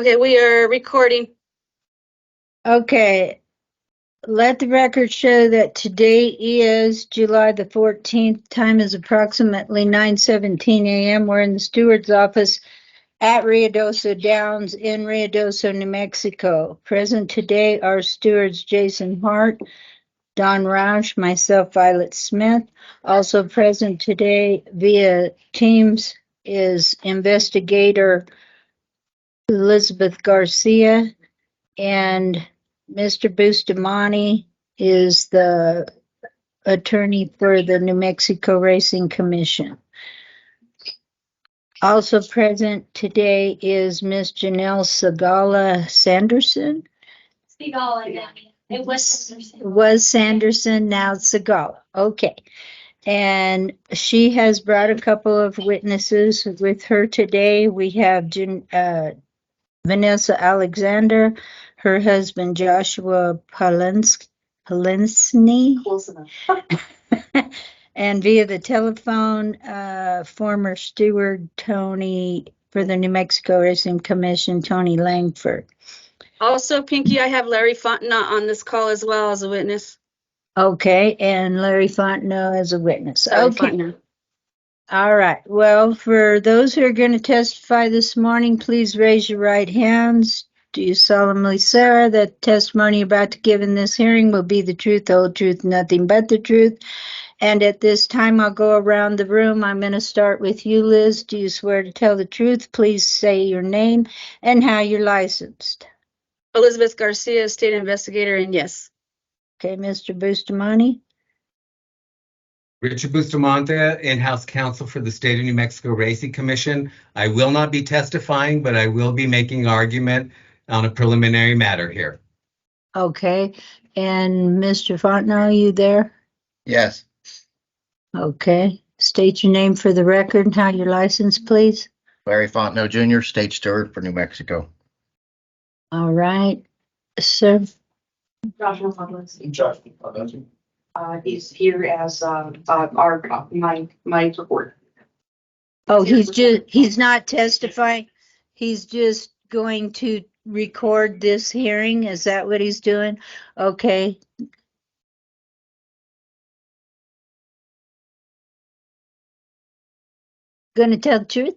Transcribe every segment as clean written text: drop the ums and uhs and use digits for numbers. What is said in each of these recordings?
Okay, we are recording. Okay. Let the record show that today is July the 14th. Time is approximately 9:17 a.m. We're in the steward's office at Ruidoso Downs in Ruidoso, New Mexico. Present today are stewards Jason Hart, Don Roush, myself, Violet Smith. Also present today via Teams is investigator Elizabeth Garcia, and Mr. Bustamante is the attorney for the New Mexico Racing Commission. Also present today is Miss Janell Sanderson-Sigala. Sigala, yeah. It was Sanderson. It was Sanderson, now Sigala. Okay. And she has brought a couple of witnesses with her today. We have Vanessa Alexander, her husband Joshua Polinsky, and via the telephone, former steward Tony for the New Mexico Racing Commission, Tony Langford. Also, Pinky, I have Larry Fontenot on this call as well as a witness. Okay, and Larry Fontenot as a witness. Larry Okay. Fontenot. All right. Well, for those who are going to testify this morning, please raise your right hands. Do you solemnly swear that testimony you're about to give in this hearing will be the truth, the whole truth, nothing but the truth? And at this time, I'll go around the room. I'm going to start with you, Liz. Do you swear to tell the truth? Please say your name and how you're licensed. Elizabeth Garcia, state investigator, and yes. Okay, Mr. Bustamante. Richard Bustamante, in-house counsel for the State of New Mexico Racing Commission. I will not be testifying, but I will be making argument on a preliminary matter here. Okay. And Mr. Fontenot, are you there? Yes, Okay. State your name for the record and how you're licensed, please. Larry Fontenot Jr., State Steward for New Mexico. All right, sir. Joshua Fontenot. He's here as my report. Oh, he's not testifying. He's just going to record this hearing. Is that what he's doing? Okay. Gonna tell the truth?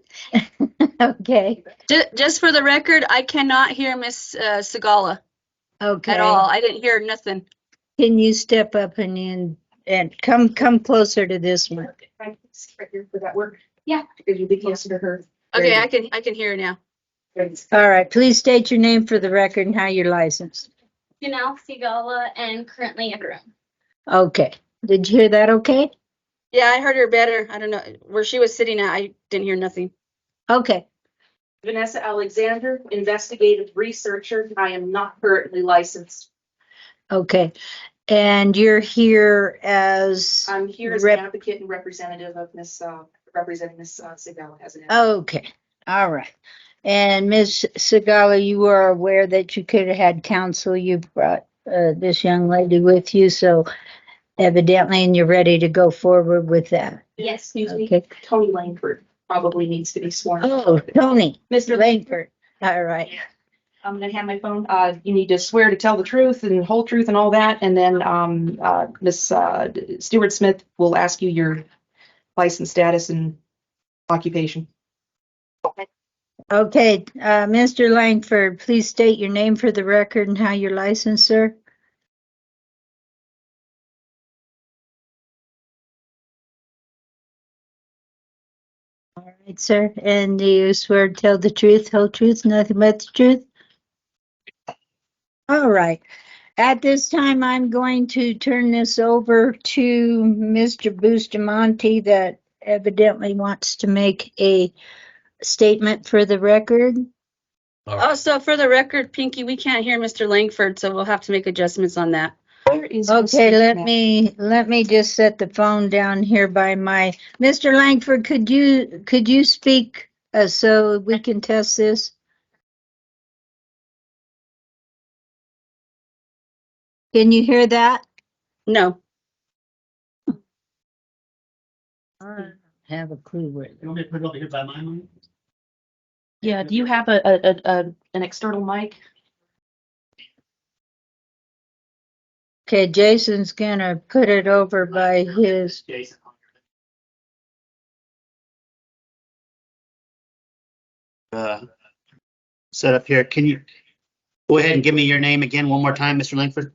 Okay. Just for the record, I cannot hear Miss Sigala Okay. at all. I didn't hear nothing. Can you step up and come closer to this one? Right here for that work. Yeah, because you'll be closer to her. Okay, I can hear now. All right, please state your name for the record and how you're licensed. Janell Sigala and currently in room. Okay. Did you hear that okay? Yeah, I heard her better. I don't know where she was sitting at. I didn't hear nothing. Okay. Vanessa Alexander, investigative researcher. I am not currently licensed. Okay. And you're here as I'm here as an advocate and representative of representing Miss Sigala as an advocate. Okay. All right. And Ms. Sigala, you are aware that you could have had counsel. You brought this young lady with you, so evidently, and you're ready to go forward with that. Yes, excuse me. Okay. Tony Langford probably needs to be sworn. Oh, Tony. Mr. Langford. All right. I'm gonna hand my phone. You need to swear to tell the truth and whole truth and all that, and then Miss Stewart Smith will ask you your license status and occupation. Okay. Mr. Langford, please state your name for the record and how you're licensed, sir. All right, sir. And do you swear to tell the truth, whole truth, nothing but the truth? All right. At this time, I'm going to turn this over to Mr. Bustamante that evidently wants to make a statement for the record. Also, for the record, Pinky, we can't hear Mr. Langford, so we'll have to make adjustments on that. Where is Okay, let me just set the phone down here by my Mr. Langford. Could you speak so we can test this? Can you hear that? No. I don't have a clue where. You want me to put it over here by my mic? Yeah. Do you have a an external mic. Okay, Jason's gonna put it over by his, Jason. Set up here. Can you go ahead and give me your name again one more time, Mr. Langford?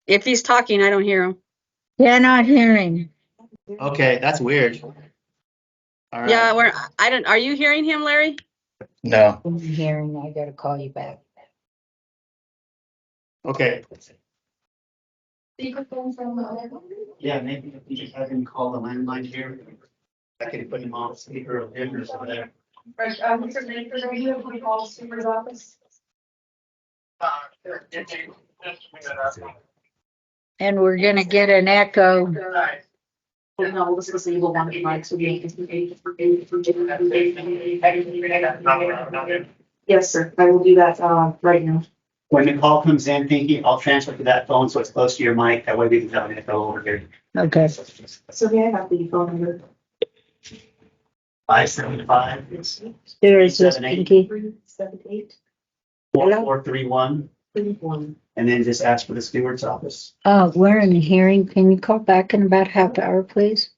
If he's talking, I don't hear him. cannot hear him. Okay, that's weird. All right. Yeah, I don't, are you hearing him, Larry? No. I'm hearing, I gotta call you back. Okay. Speakerphone from Yeah, maybe if you just have him call the landline here. I can put him on speaker or him or something. Mr. Langford, are you able to call the super's office? And we're gonna get an echo. No, this is the evil one. Yes, sir. I will do that right now. When the call comes in, Pinky, I'll transfer to that phone so it's close to your mic. That way we can tell it to go over here. Okay. So may I have the phone number? 575 There is this Pinky. 378 4431, 31. and then just ask for the steward's office. We're in a hearing. Can you call back in about half hour, please?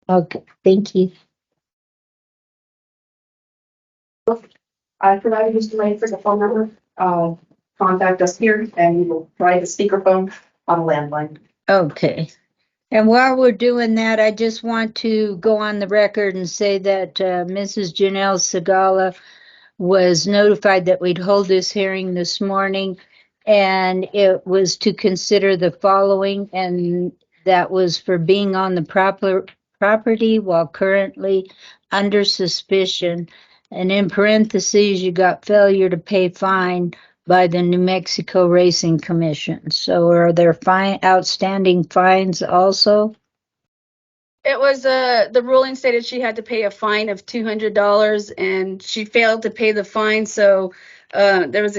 Okay, thank you. I provided Mr. Langford the phone number. Contact us here and we will try the speakerphone on a landline. Okay. And while we're doing that, I just want to go on the record and say that Mrs. Janell Sanderson-Sigala was notified that we'd hold this hearing this morning, and it was to consider the following, and that was for being on the property while currently under suspicion, and in parentheses, you got failure to pay fine by the New Mexico Racing Commission. So are there outstanding fines also? It was, the ruling stated she had to pay a fine of $200 and she failed to pay the fine. So, there was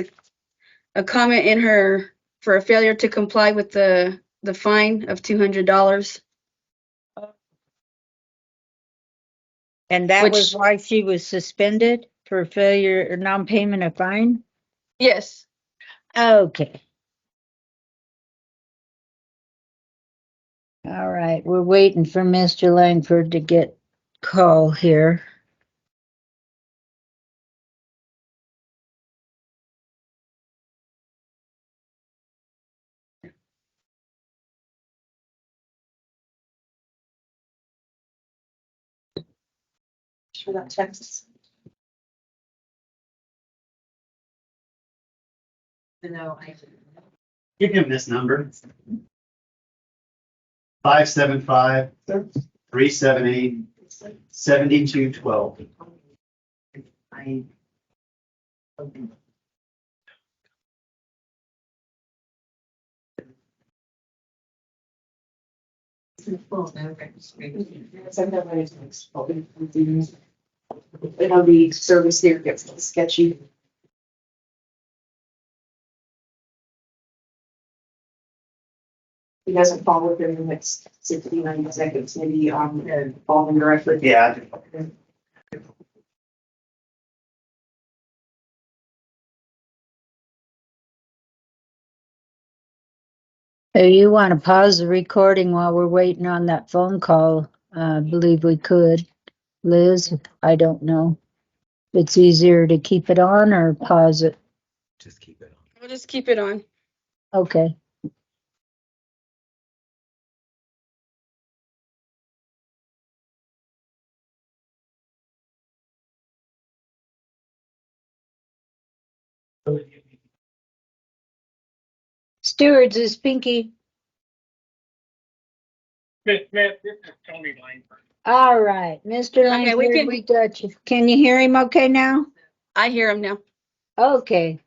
a comment in her for a failure to comply with the fine of $200. And that was Which- why she was suspended for failure or non-payment of fine? Yes. Okay. All right, we're waiting for Mr. Langford to get call here. Sure that text. No, Give him this number. 575 378 7212. I know the service there gets a little sketchy. He doesn't follow within the next 60, 90 seconds, maybe call him directly. Yeah. You want to pause the recording while we're waiting on that phone call? I believe we could. Liz, I don't know. It's easier to keep it on or pause it. Just keep it on. We'll just keep it on. Okay. Stewards is Pinky. Miss Smith, this is Tony Langford. All right, Mr. Okay, Langford, we got you. Can you hear him okay now? I hear him now. Okay.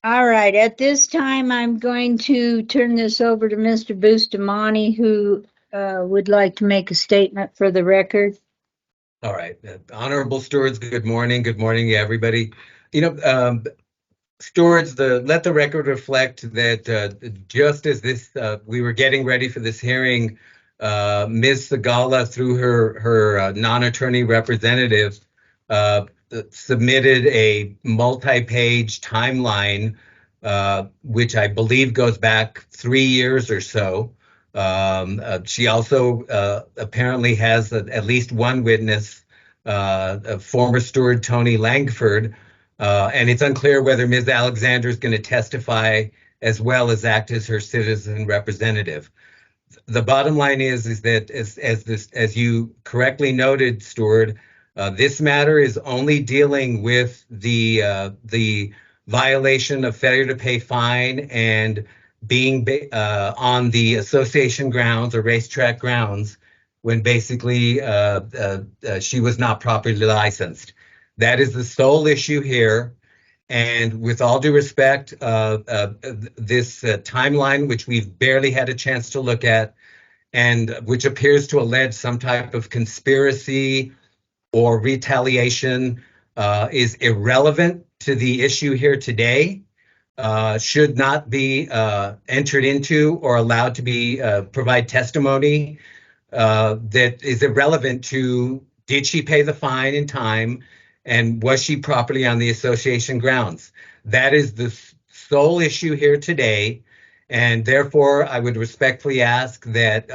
All right, at this time, I'm going to turn this over to Mr. Bustamante, who would like to make a statement for the record. All right. Honorable stewards, good morning. Good morning, everybody. Stewards, let the record reflect that just as we were getting ready for this hearing, Ms. Sigala, through her non-attorney representative, submitted a multi-page timeline, which I believe goes back 3 years or so. She also apparently has at least one witness, former steward Tony Langford, and it's unclear whether Ms. Alexander is going to testify as well as act as her citizen representative. The bottom line is that as you correctly noted, Steward, this matter is only dealing with the violation of failure to pay fine and being on the association grounds or racetrack grounds when basically she was not properly licensed. That is the sole issue here. And with all due respect, this timeline, which we've barely had a chance to look at, and which appears to allege some type of conspiracy or retaliation, is irrelevant to the issue here today, should not be entered into or allowed to be provide testimony that is irrelevant to did she pay the fine in time and was she properly on the association grounds. That is the sole issue here today, and therefore I would respectfully ask that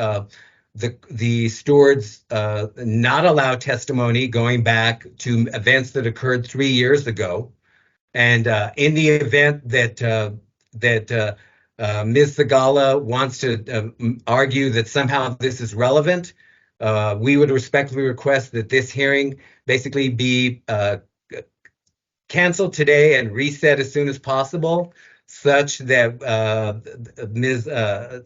the stewards not allow testimony going back to events that occurred 3 years ago. And in the event that Ms. Sigala wants to argue that somehow this is relevant, we would respectfully request that this hearing basically be canceled today and reset as soon as possible, such that Ms.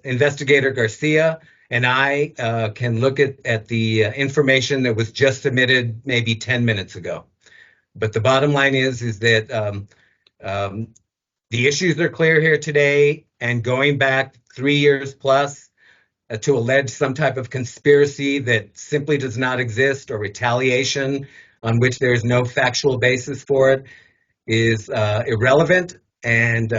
Investigator Garcia and I can look at the information that was just submitted maybe 10 minutes ago. But the bottom line is that the issues are clear here today, and going back 3 years plus to allege some type of conspiracy that simply does not exist or retaliation on which there is no factual basis for it is irrelevant. And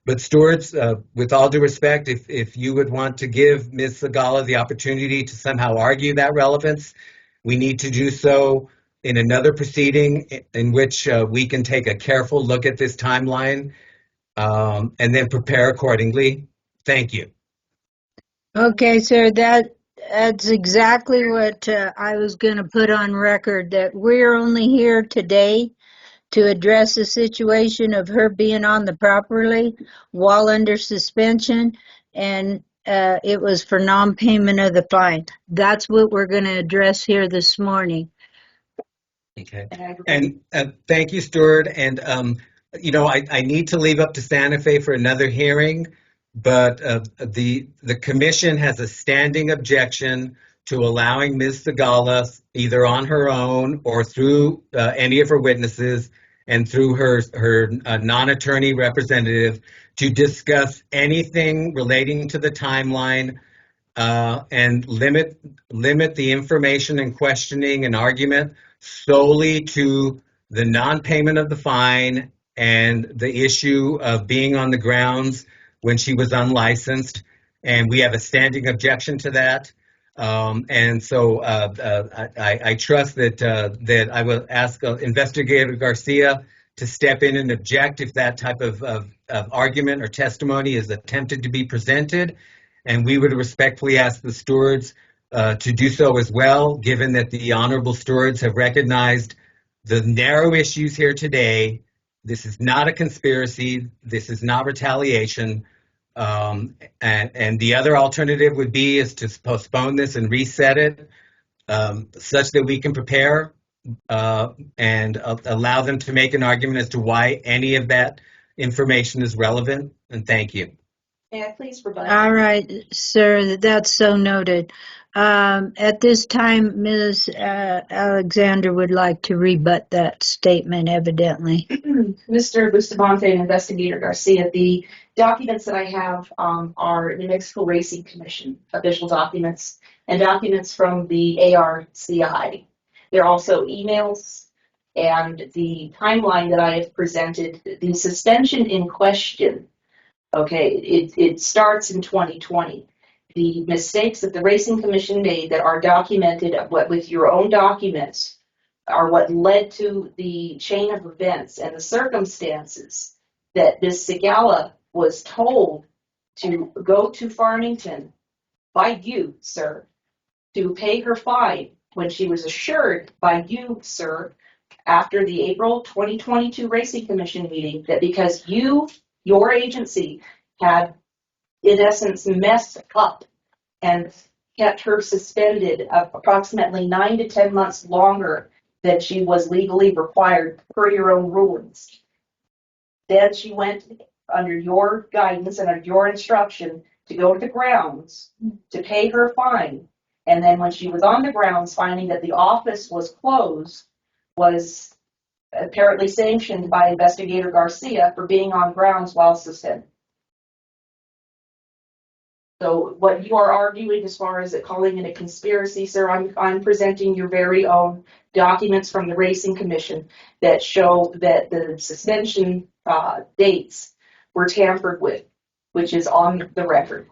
but stewards, with all due respect, if you would want to give Ms. Sigala the opportunity to somehow argue that relevance, we need to do so in another proceeding in which we can take a careful look at this timeline and then prepare accordingly. Thank you. Okay, sir, that's exactly what I was going to put on record, that we're only here today to address the situation of her being on the property while under suspension, and it was for non-payment of the fine. That's what we're going to address here this morning. Okay. And thank you, Stewart. And, I need to leave up to Santa Fe for another hearing, but the commission has a standing objection to allowing Ms. Sigala, either on her own or through any of her witnesses and through her non-attorney representative, to discuss anything relating to the timeline and limit the information and questioning and argument solely to the non-payment of the fine and the issue of being on the grounds when she was unlicensed. And we have a standing objection to that. And so I trust that I will ask Investigator Garcia to step in and object if that type of argument or testimony is attempted to be presented. And we would respectfully ask the stewards to do so as well, given that the honorable stewards have recognized the narrow issues here today. This is not a conspiracy. This is not retaliation. And the other alternative would be is to postpone this and reset it such that we can prepare and allow them to make an argument as to why any of that information is relevant. And thank you. May I please rebut? All right, sir, that's so noted. At this time, Ms. Alexander would like to rebut that statement, evidently. Mr. Bustamante and Investigator Garcia, the documents that I have are New Mexico Racing Commission official documents and documents from the ARCI. There are also emails And the timeline that I have presented, the suspension in question, okay, it starts in 2020. The mistakes that the Racing Commission made that are documented with your own documents are what led to the chain of events and the circumstances that Ms. Sigala was told to go to Farmington by you, sir, to pay her fine when she was assured by you, sir, after the April 2022 Racing Commission meeting that because your agency had, in essence, messed up and kept her suspended approximately 9 to 10 months longer than she was legally required per your own rulings. Then she went under your guidance and under your instruction to go to the grounds to pay her fine. And then when she was on the grounds, finding that the office was closed, was apparently sanctioned by Investigator Garcia for being on grounds while suspended. So what you are arguing as far as it calling it a conspiracy, sir, I'm presenting your very own documents from the Racing Commission that show that the suspension dates were tampered with, which is on the record.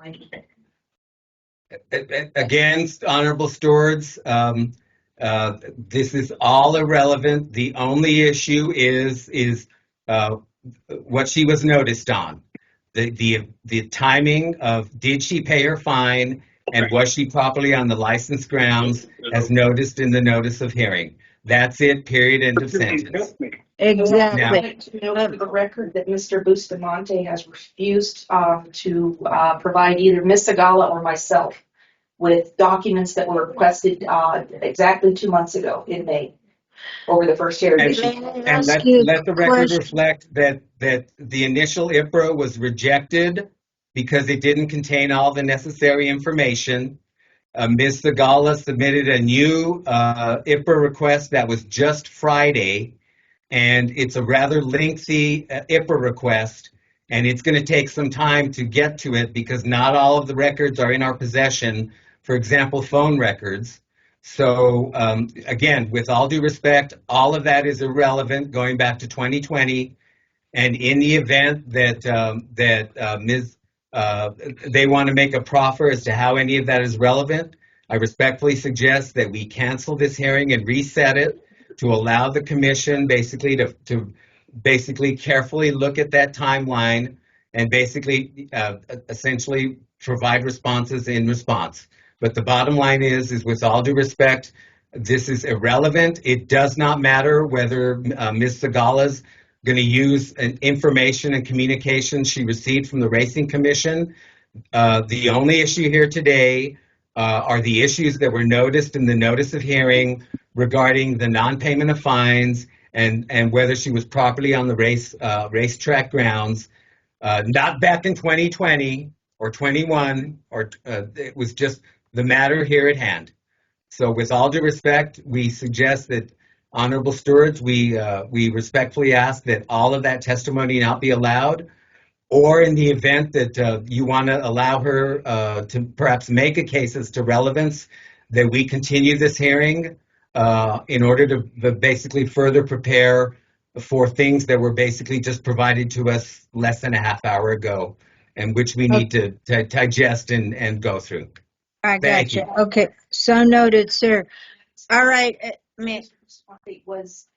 Again, honorable stewards, this is all irrelevant. The only issue is what she was noticed on. The timing of did she pay her fine and was she properly on the licensed grounds as noticed in the notice of hearing. That's it, period, end of sentence. Exactly. Now- I wanted to note for the record that Mr. Bustamante has refused to provide either Ms. Sigala or myself with documents that were requested exactly 2 months ago in May over the first hearing. And- issue. And Ask you let the a record question. reflect that the initial IPRA was rejected because it didn't contain all the necessary information. Ms. Sigala submitted a new IPRA request that was just Friday, and it's a rather lengthy IPRA request, and it's going to take some time to get to it because not all of the records are in our possession, for example, phone records. So again, with all due respect, all of that is irrelevant going back to 2020. And in the event that they want to make a proffer as to how any of that is relevant, I respectfully suggest that we cancel this hearing and reset it to allow the commission basically to basically carefully look at that timeline and basically essentially provide responses in response. But the bottom line is with all due respect, this is irrelevant. It does not matter whether Ms. Sigala's going to use information and communication she received from the Racing Commission. The only issue here today are the issues that were noticed in the notice of hearing regarding the non-payment of fines and whether she was properly on the racetrack grounds. Not back in 2020 or 21, or it was just the matter here at hand. So with all due respect, we suggest that, honorable stewards, we respectfully ask that all of that testimony not be allowed, or in the event that you want to allow her to perhaps make a case as to relevance, that we continue this hearing in order to basically further prepare for things that were basically just provided to us less than a half hour ago, and which we need to digest and go through. I Thank got you. you. Okay, so noted, sir. All right, Was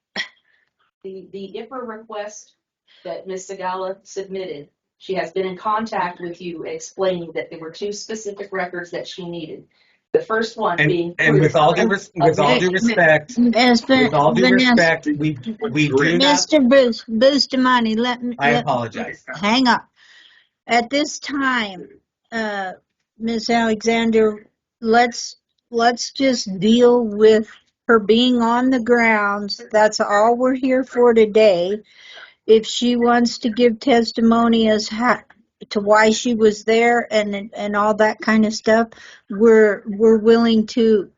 the IPRA request that Ms. Sigala submitted. She has been in contact with you explaining that there were 2 specific records that she needed. The first one being And with all due respect, with all due respect, we do not. Mr. Bustamante, I apologize. hang up. At this time, Ms. Alexander, let's just deal with her being on the grounds. That's all we're here for today. If she wants to give testimony as to why she was there and all that kind of stuff, we're willing to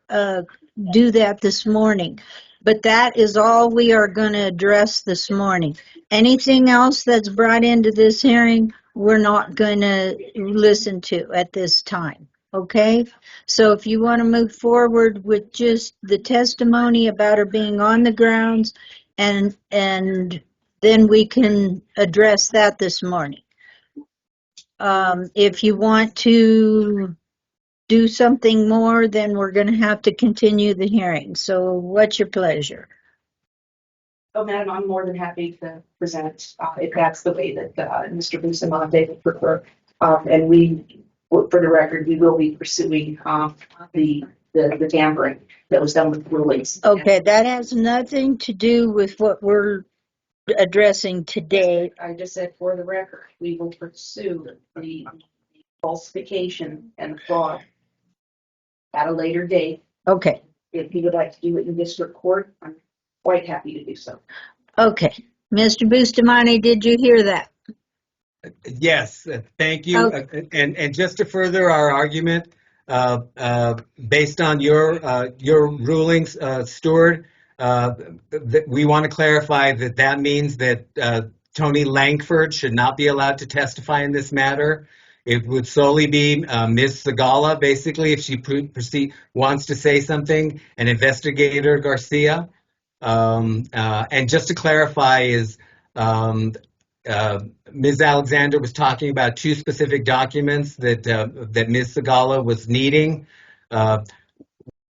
do that this morning. But that is all we are going to address this morning. Anything else that's brought into this hearing, we're not going to listen to at this time. Okay? So if you want to move forward with just the testimony about her being on the grounds and then we can address that this morning. If you want to do something more, then we're going to have to continue the hearing. So what's your pleasure? Oh, Madam, I'm more than happy to present, if that's the way that, Mr. Bustamante would prefer. And we, for the record, we will be pursuing, the tampering that was done with the rulings. Okay, that has nothing to do with what we're addressing today. I just said for the record, we will pursue the falsification and fraud at a later date. Okay, If you would like to do it in district court, I'm quite happy to do so. okay. Mr. Bustamante, did you hear that? Yes, thank you. Okay. And just to further our argument, based on your rulings, Stuart, we want to clarify that means that Tony Langford should not be allowed to testify in this matter. It would solely be Ms. Sigala, basically, if she wants to say something, and Investigator Garcia. And just to clarify is Ms. Alexander was talking about two specific documents that Ms. Sigala was needing.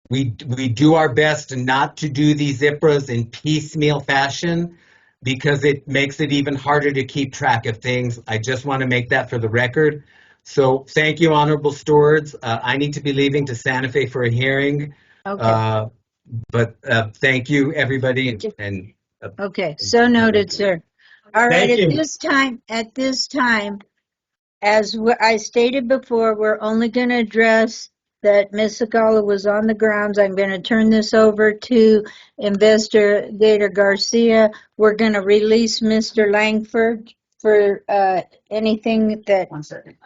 We do our best not to do these IPRAs in piecemeal fashion because it makes it even harder to keep track of things. I just want to make that for the record. So thank you, honorable stewards. I need to be leaving to Santa Fe for a hearing. Okay. But thank you, everybody. And Okay, so noted, sir. All right, Thank you. at this time, as I stated before, we're only going to address that Ms. Sigala was on the grounds. I'm going to turn this over to Investigator Garcia. We're going to release Mr. Langford for anything that. 1 second.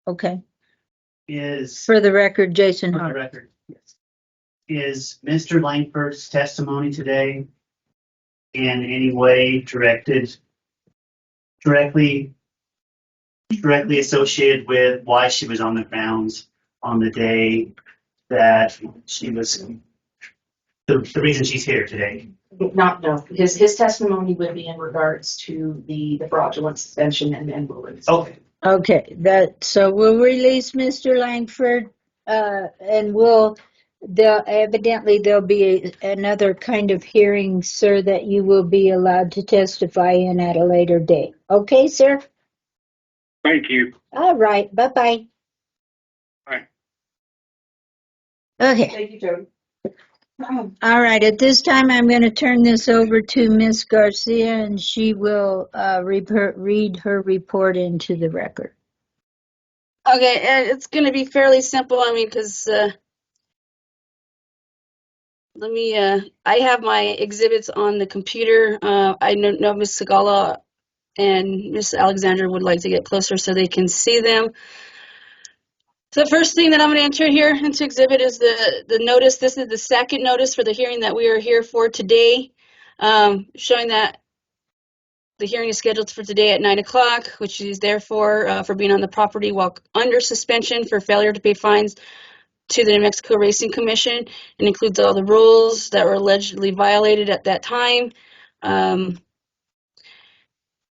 Okay. Is, For the record, Jason for the Hart. record, yes. Is Mr. Langford's testimony today in any way directly associated with why she was on the grounds on the day that she was, the reason she's here today? No. His testimony would be in regards to the fraudulent suspension and rulings. Okay. Okay, so we'll release Mr. Langford, and there'll be another kind of hearing, sir, that you will be allowed to testify in at a later date. Okay, sir? Thank you. All right, bye-bye. Bye. Okay, Thank you, Jody. all right, at this time, I'm going to turn this over to Ms. Garcia, and she will read her report into the record. Okay, it's going to be fairly simple. I mean, because I have my exhibits on the computer. I know Ms. Sigala and Ms. Alexander would like to get closer so they can see them. So the first thing that I'm going to enter here into exhibit is the notice. This is the second notice for the hearing that we are here for today, showing that the hearing is scheduled for today at 9 o'clock, which is therefore for being on the property while under suspension for failure to pay fines to the New Mexico Racing Commission. It includes all the rules that were allegedly violated at that time. I'm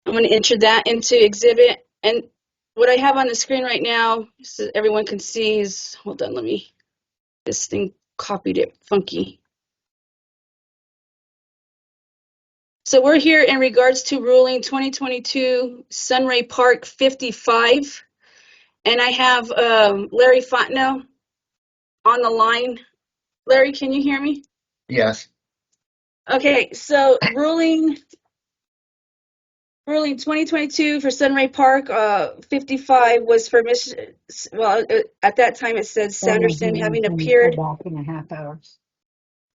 going to enter that into exhibit. And what I have on the screen right now, so everyone can see, is, hold on, this thing copied it funky. So we're here in regards to ruling 2022 Sunray Park 55. And I have Larry Fontenot on the line. Larry, can you hear me? Yes. Okay, so ruling 2022 for Sunray Park 55 was for at that time it said Sanderson having appeared in a half hour.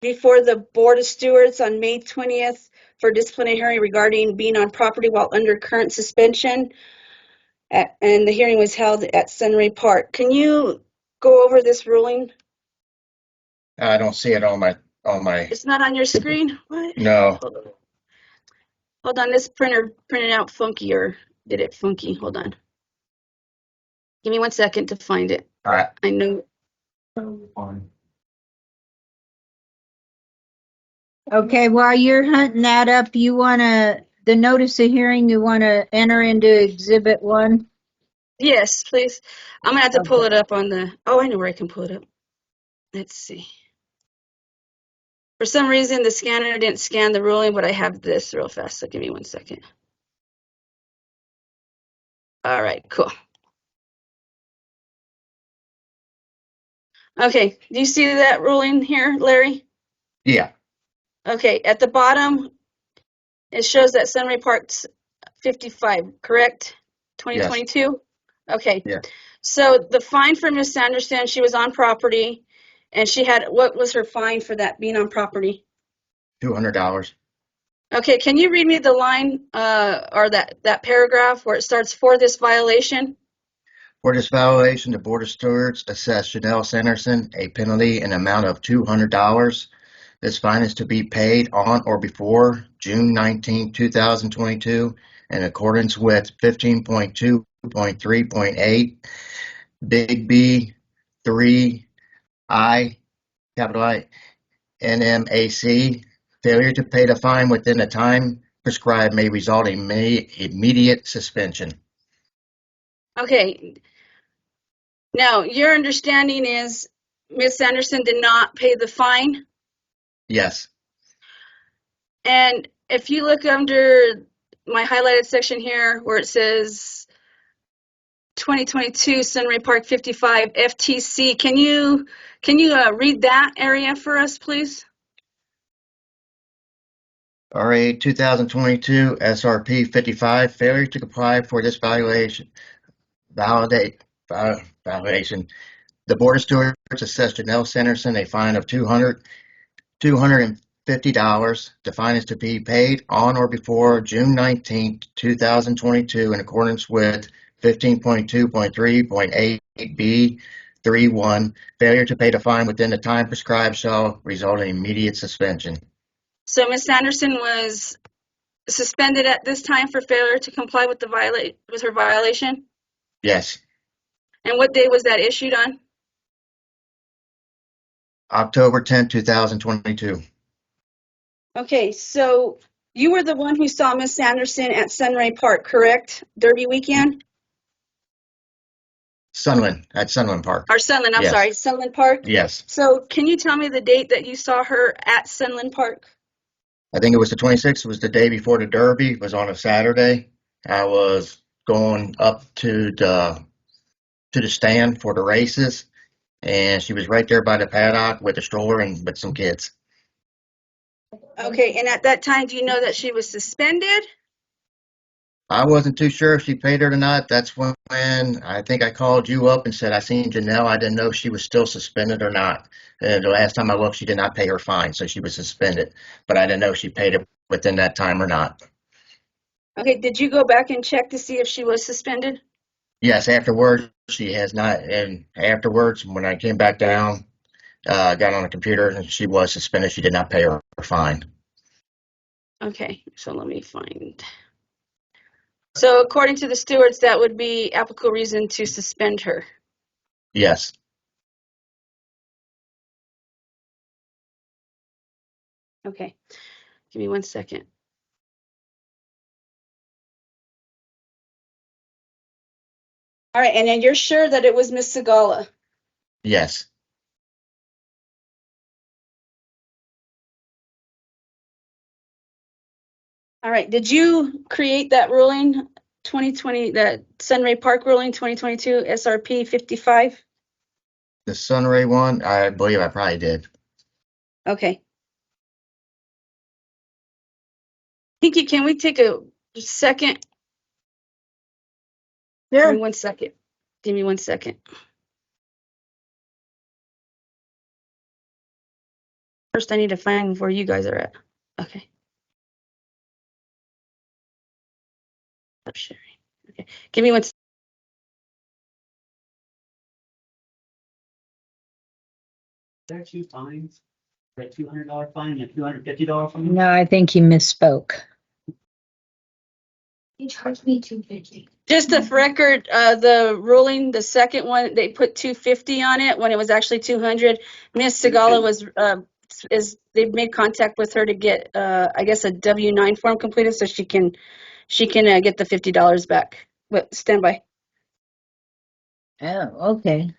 before the Board of Stewards on May 20th for disciplinary regarding being on property while under current suspension. And the hearing was held at Sunray Park. Can you go over this ruling? I don't see it on my, It's not on your screen? What? no. Hold on, this printer printed out funky or did it funky? Hold on. Give me 1 second to find it. All right. I know. Okay, while you're hunting that up, you wanna, the notice of hearing, you wanna enter into exhibit 1? Yes, please. I'm gonna have to pull Okay. it up on the, oh, I know where I can pull it up. Let's see. For some reason, the scanner didn't scan the ruling, but I have this real fast, so give me 1 second. All right, cool. Okay, do you see that ruling here, Larry? Yeah, Okay, at the bottom, it shows that Sunray Park's 55, correct? yes, 2022? Okay. yeah, So the fine for Miss Sanderson, she was on property, and she had, what was her fine for that being on property? $200. Okay, can you read me the line, or that paragraph where it starts for this violation? For this violation, the Board of Stewards assessed Janell Sanderson a penalty in amount of $200. This fine is to be paid on or before June 19, 2022, in accordance with 15.2.3.8, Big B, 3I, capital I, NMAC. Failure to pay the fine within the time prescribed may result in immediate suspension. Okay, now your understanding is Miss Sanderson did not pay the fine? Yes, And if you look under my highlighted section here where it says 2022 Sunray Park 55 FTC, can you read that area for us, please? RA 2022 SRP 55, failure to comply for this violation. Violation. The Board of Stewards assessed Janell Sanderson a fine of $250. The fine is to be paid on or before June 19, 2022, in accordance with 15.2.3.8B 3.1. Failure to pay the fine within the time prescribed shall result in immediate suspension. So Miss Sanderson was suspended at this time for failure to comply with her violation? Yes, And what day was that issued on? October 10, 2022. Okay, so you were the one who saw Miss Sanderson at Sunray Park, correct? Derby weekend? At Sunland Park. Or Sunland, I'm Yes, sorry, Sunland Park? yes. So can you tell me the date that you saw her at Sunland Park? I think it was the 26th. It was the day before the Derby. It was on a Saturday. I was going up to the stand for the races, and she was right there by the paddock with a stroller and with some kids. Okay, and at that time, do you know that she was suspended? I wasn't too sure if she paid her or not. That's when I think I called you up and said I seen Janell. I didn't know if she was still suspended or not. And the last time I looked, she did not pay her fine, so she was suspended. But I didn't know if she paid it within that time or not. Okay, did you go back and check to see if she was suspended? Yes, afterwards she has not. And afterwards, when I came back down, got on the computer, and she was suspended. She did not pay her fine. Okay, so let me find. So according to the stewards, that would be applicable reason to suspend her. Yes. Okay, give me 1 second. All right, and then you're sure that it was Miss Sigala? Yes. All right, did you create that ruling 2020, that Sunray Park ruling 2022 SRP 55? The Sunray one, I believe I probably did. Okay. Pinky, can we take a second? Give me Sure. 1 second. Give me 1 second. First, I need to find where you guys are at. Okay. Stop sharing. Okay. Give me 1 second. There are two fines, a $200 fine and a $250 fine. No, I think he misspoke. You charged me $250. Just the record, the ruling, the second one, they put $250 on it when it was actually $200. Miss Sigala was they've made contact with her to get I guess a W-9 form completed so she can get the $50 back. But stand by. Oh, okay.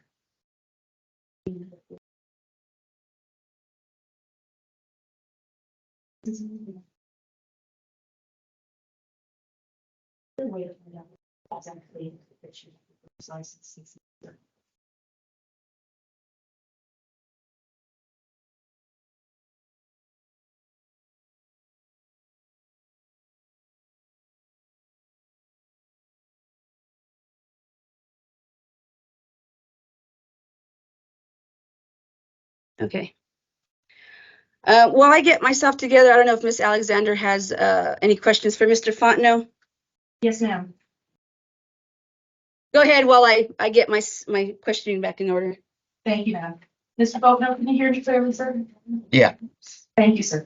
Okay. While I get myself together, I don't know if Miss Alexander has any questions for Mr. Fontenot. Yes, ma'am. Go ahead while I get my questioning back in order. Thank you, ma'am. Mr. Bogno, can you hear me clearly, sir? Yeah. Thank you, sir.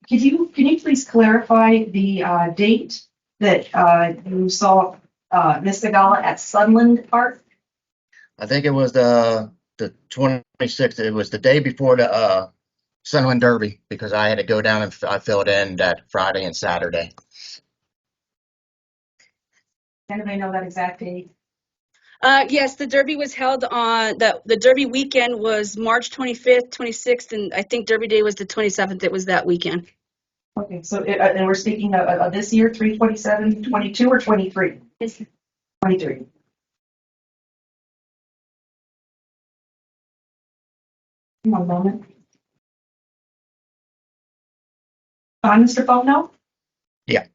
Can you please clarify the date that you saw Ms. Sigala at Sunland Park? I think it was the 26th. It was the day before the Sunland Derby because I had to go down and I filled in that Friday and Saturday. Anybody know that exact date? Yes, the Derby was held on the Derby weekend was March 25th, 26th, and I think Derby Day was the 27th. It was that weekend. Okay, so and we're speaking of this year, 3/27, 22 or 23? 23. One moment. Mr. Bogno? Yeah.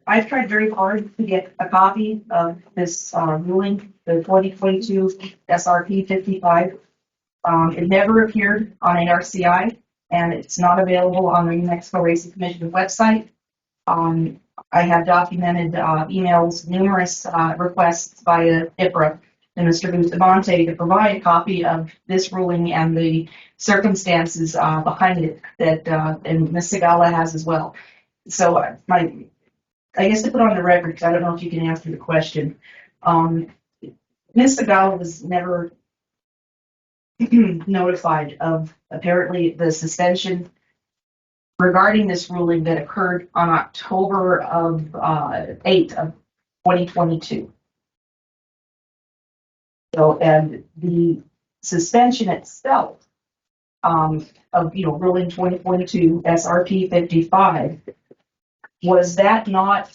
I've tried very hard to get a copy of this ruling, the 2022 SRP 55. It never appeared on ARCI, and it's not available on the New Mexico Racing Commission website. I have documented emails, numerous requests via IPRA and Mr. Bustamante to provide a copy of this ruling and the circumstances behind it that and Ms. Sigala has as well. So I guess to put on the record, because I don't know if you can answer the question, Ms. Sigala was never notified of apparently the suspension regarding this ruling that occurred on October of 8th of 2022. So, and the suspension itself of ruling 2022 SRP 55, was that not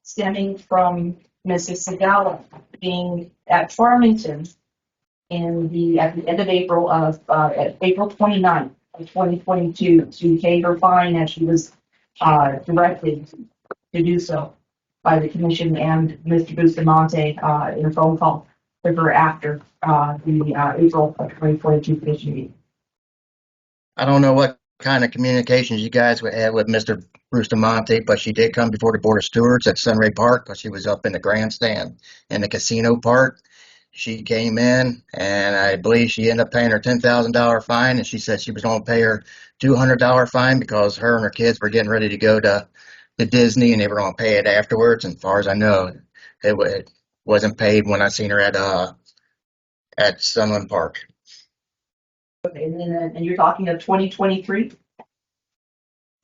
stemming from Mrs. Sigala being at Farmington at the end of April April 29th of 2022 to pay her fine as she was directed to do so by the commission and Mr. Bustamante in a phone call with her after the April of 2022 commission meeting. I don't know what kind of communications you guys would have with Mr. Bustamante, but she did come before the Board of Stewards at Sunray Park because she was up in the grandstand in the casino part. She came in, and I believe she ended up paying her $10,000 fine, and she said she was going to pay her $200 fine because her and her kids were getting ready to go to Disney, and they were going to pay it afterwards. And as far as I know, it wasn't paid when I seen her at Sunland Park. Okay, and you're talking of 2023?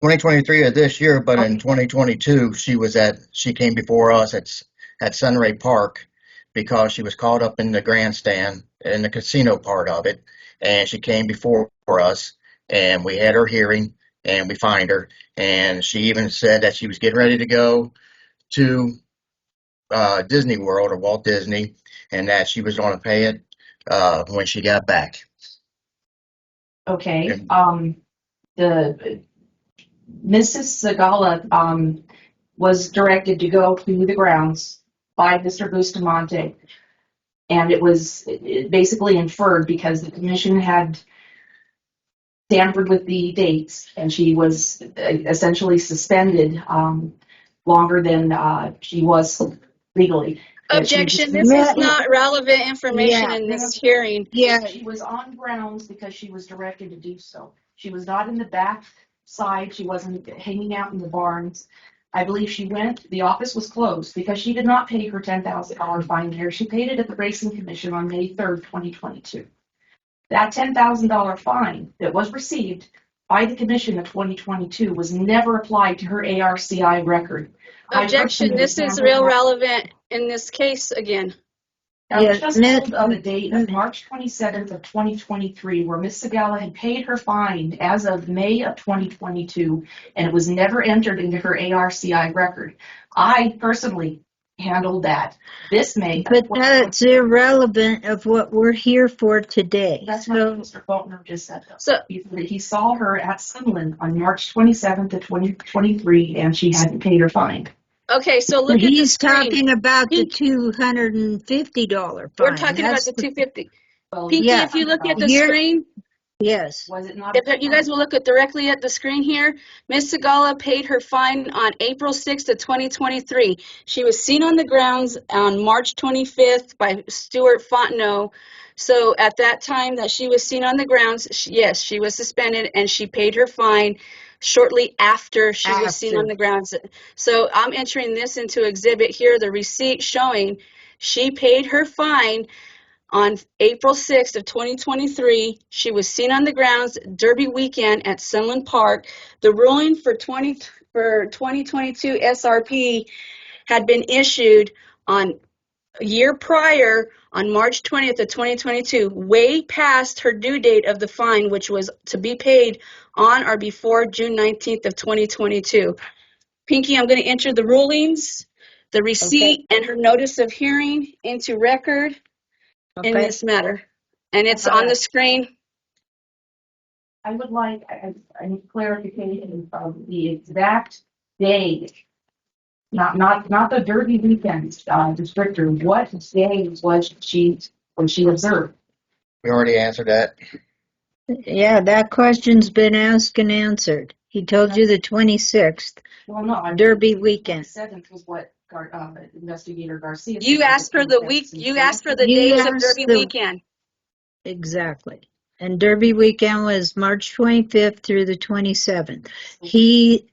2023 of this year, but in 2022, she came before us at Sunray Park because she was caught up in the grandstand in the casino part of it, and she came before us, and we had her hearing, and we fined her, and she even said that she was getting ready to go to Disney World or Walt Disney, and that she was going to pay it when she got back. Okay. The Mrs. Sigala was directed to go to the grounds by Mr. Bustamante, and it was basically inferred because the commission had tampered with the dates, and she was essentially suspended longer than she was legally. Objection. This is not relevant information Yeah. in this hearing. Yeah, She was on grounds because she was directed to do so. She was not in the back side. She wasn't hanging out in the barns. I believe she went, the office was closed because she did not pay her $10,000 fine here. She paid it at the Racing Commission on May 3rd, 2022. That $10,000 fine that was received by the commission in 2022 was never applied to her ARCI record. I Objection, personally this is handled real that. relevant in this case again. I was Yeah, just told of a date of March 27th of 2023 where Ms. Sigala had paid her fine as of May of 2022, and it was never entered into her ARCI record. I personally handled that this May. But that's irrelevant of what we're here for today. That's what So, Mr. Faulkner just said, though. So, He said that he saw her at Sunland on March 27th of 2023, and she hadn't paid her fine. okay, so look at the he's screen. talking about the Pinky, $250 fine. we're talking about That's the 250. Well, Pinky, Yeah. if you look at the Here- screen, yes. Was it not? if you guys will look at directly at the screen here, Ms. Sigala paid her fine on April 6th of 2023. She was seen on the grounds on March 25th by Stuart Fontenot. So at that time that she was seen on the grounds, yes, she was suspended and she paid her fine shortly after she was seen on After. the grounds. So I'm entering this into exhibit here, the receipt showing she paid her fine on April 6th of 2023. She was seen on the grounds Derby weekend at Sunland Park. The ruling for 2022 SRP had been issued on a year prior on March 20th of 2022, way past her due date of the fine, which was to be paid on or before June 19th of 2022. Pinky, I'm going to enter the rulings, the receipt, and her notice of hearing into record in Okay. this matter. And it's on the screen. I would like I need clarification of the exact day, not the Derby weekend, restrictor. What day was she when she observed? We already answered that. Yeah, that question's been asked and answered. He told you the 26th, Well, no, Derby weekend. 7th was what Investigator Garcia. You said. asked for the week. You asked for the You days of asked Derby the- weekend. Exactly. And Derby weekend was March 25th through the 27th. He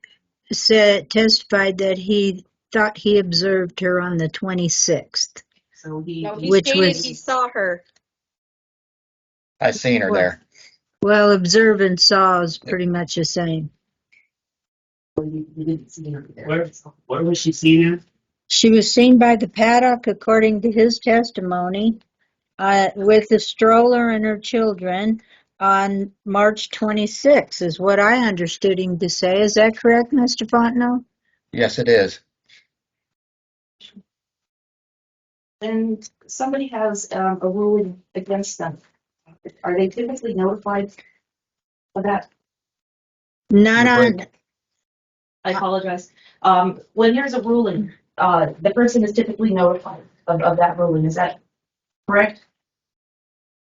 testified that he thought he observed her on the 26th. So No, he Which stated was- he saw her. I seen her there. Well, observe and saw is pretty much the same. you didn't see her there. Where was she seen at? She was seen by the paddock, according to his testimony, with a stroller and her children on March 26th, is what I understood him to say. Is that correct, Mr. Fontenot? Yes, it is. And somebody has a ruling against them. Are they typically notified of that? Not You on, break- I apologize. When there's a ruling, the person is typically notified of that ruling. Is that correct?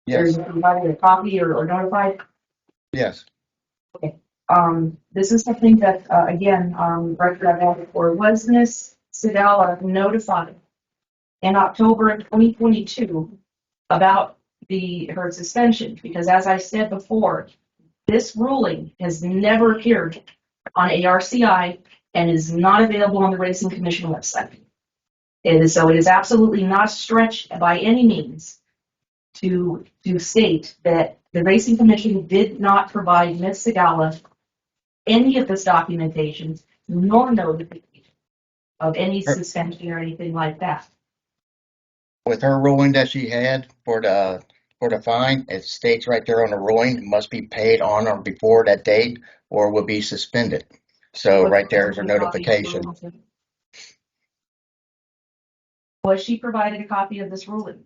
Yes, Or provided a copy or notified? yes. This is something that, again, record I've added for. Was Ms. Sigala notified in October of 2022 about her suspension? Because as I said before, this ruling has never appeared on ARCI and is not available on the Racing Commission website. It is absolutely not a stretch by any means to state that the Racing Commission did not provide Ms. Sigala any of this documentation, nor notification of any suspension or anything like that. With her ruling that she had for the fine, it states right there on the ruling, it must be paid on or before that date or will be suspended. So right there is her notification. Was she provided a copy of this ruling?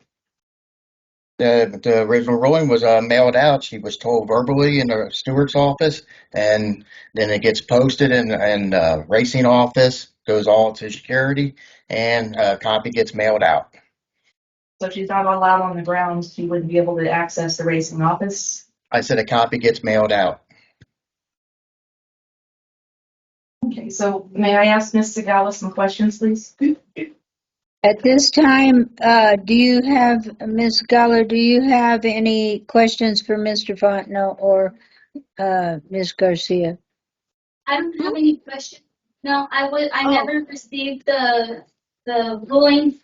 The original ruling was mailed out. She was told verbally in the steward's office, and then it gets posted in racing office, goes all to security, and a copy gets mailed out. So she's not allowed on the grounds, she wouldn't be able to access the racing office? I said a copy gets mailed out. Okay, so may I ask Ms. Sigala some questions, please? at this time, do you have, Ms. Geller, do you have any questions for Mr. Fontenot or Ms. Garcia? I don't have any questions. No, I never received the ruling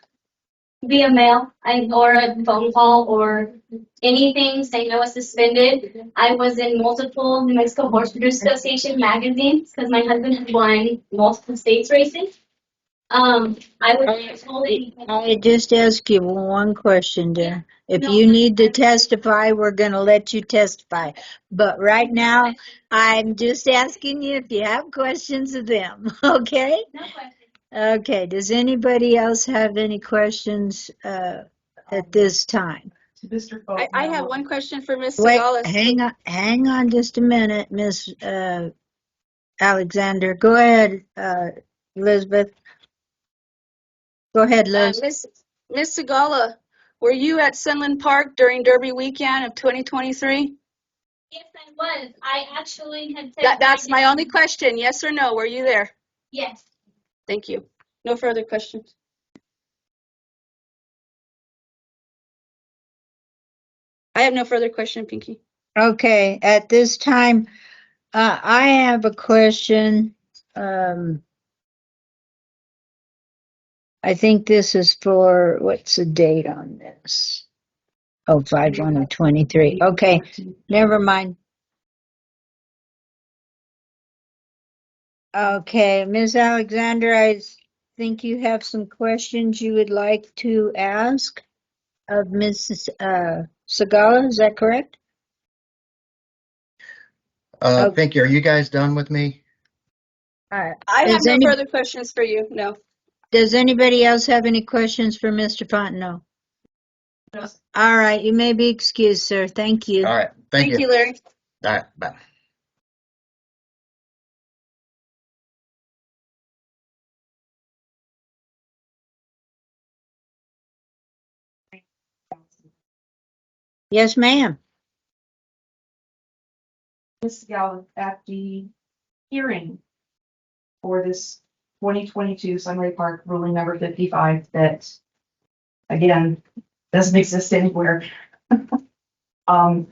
via mail or a phone call or anything saying I was suspended. I was in multiple New Mexico Horse Producers Association magazines because my husband had won multiple states races. I was told anything. I just ask you one question there. If No. you need to testify, we're going to let you testify. But right now, I'm just asking you if you have questions of them, okay? No question. Okay, does anybody else have any questions at this time? Mr. I have one question for Ms. Wait, Sigala. hang on just a minute, Miss Alexander. Go ahead, Elizabeth. Go ahead, Liz. Miss Sigala, were you at Sunland Park during Derby weekend of 2023? Yes, I was. I actually had said That's my only question. Yes or no? Were you there? yes. Thank you. No further questions. I have no further question, Pinky. Okay, at this time, I have a question. I think this is for, what's the date on this? Oh, 5/1/23. Okay, never mind. Okay, Ms. Alexander, I think you have some questions you would like to ask of Mrs. Sigala, is that correct? Okay. Pinky, are you guys done with me? All right. I have no further questions for you. No. Does anybody else have any questions for Mr. Fontenot? No. All right, you may be excused, sir. Thank you. All right. Thank you. Larry. All right. Bye. Yes, ma'am. Ms. Sigala, at the hearing for this 2022 Sunray Park ruling number 55 that, again, doesn't exist anywhere. Do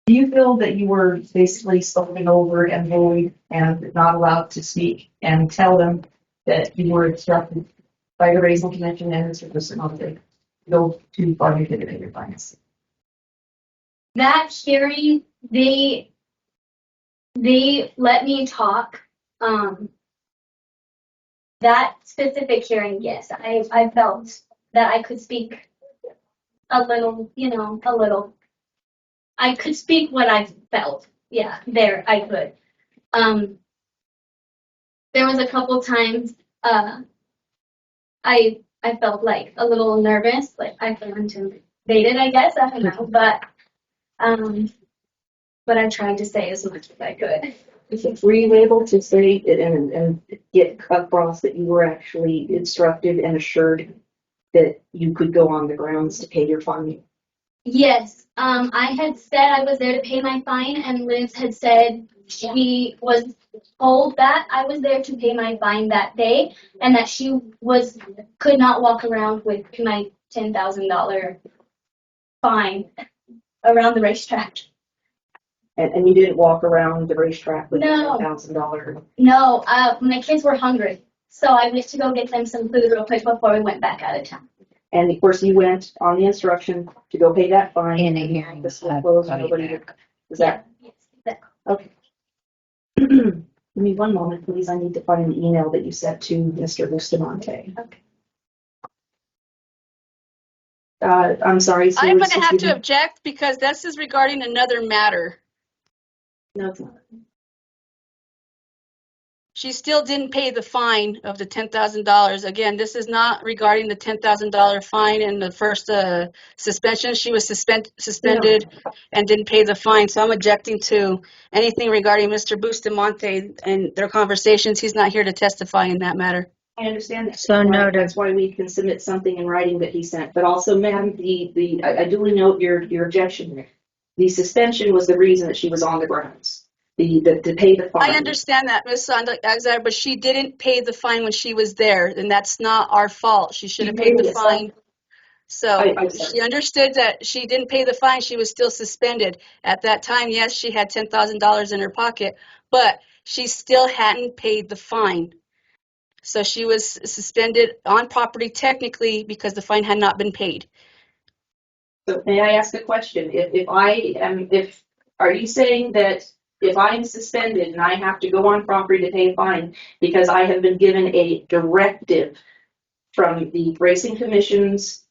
you feel that you were basically spoken over and bullied and not allowed to speak and tell them that you were instructed by the Raising Commission and Mr. Bustamante to go too far to get your fines? That hearing, they let me talk. That specific hearing, yes, I felt that I could speak a little, a little. I could speak what I felt. Yeah, there I could. There was a couple times I felt like a little nervous, like I felt intimidated, I guess. I don't know, but I tried to say as much as I could. Were you able to say it and get across that you were actually instructed and assured that you could go on the grounds to pay your fine? Yes, I had said I was there to pay my fine, and Liz had said she was told that I was there to pay my fine that day, and that she could not walk around with my $10,000 fine around the racetrack. And you didn't walk around the racetrack with No. $10,000? No, my kids were hungry, so I went to go get them some food real quick before we went back out of town. And of course, you went on the instruction to go pay that fine. In a hearing. This will close, nobody would. Is that Yes, exactly. okay? Give me one moment, please. I need to find the email that you sent to Mr. Bustamante. Okay. I'm sorry. I'm going to Stewart, have excuse to me. object because this is regarding another matter. No, it's not. She still didn't pay the fine of the $10,000. Again, this is not regarding the $10,000 fine and the first suspension. She was suspended and didn't pay the fine. So I'm objecting to anything regarding Mr. Bustamante and their conversations. He's not here to testify in that matter. I understand that. So noted. That's why we can submit something in writing that he sent. But also, ma'am, I duly note your objection. The suspension was the reason that she was on the grounds. To pay the fine. I understand that, Ms. Alexander, but she didn't pay the fine when she was there, and that's not our fault. She should have paid the fine. So she understood that she didn't pay the fine. She was still suspended. At that time, yes, she had $10,000 in her pocket, but she still hadn't paid the fine. So she was suspended on property technically because the fine had not been paid. So may I ask a question? Are you saying that if I'm suspended and I have to go on property to pay a fine because I have been given a directive from the Racing Commission's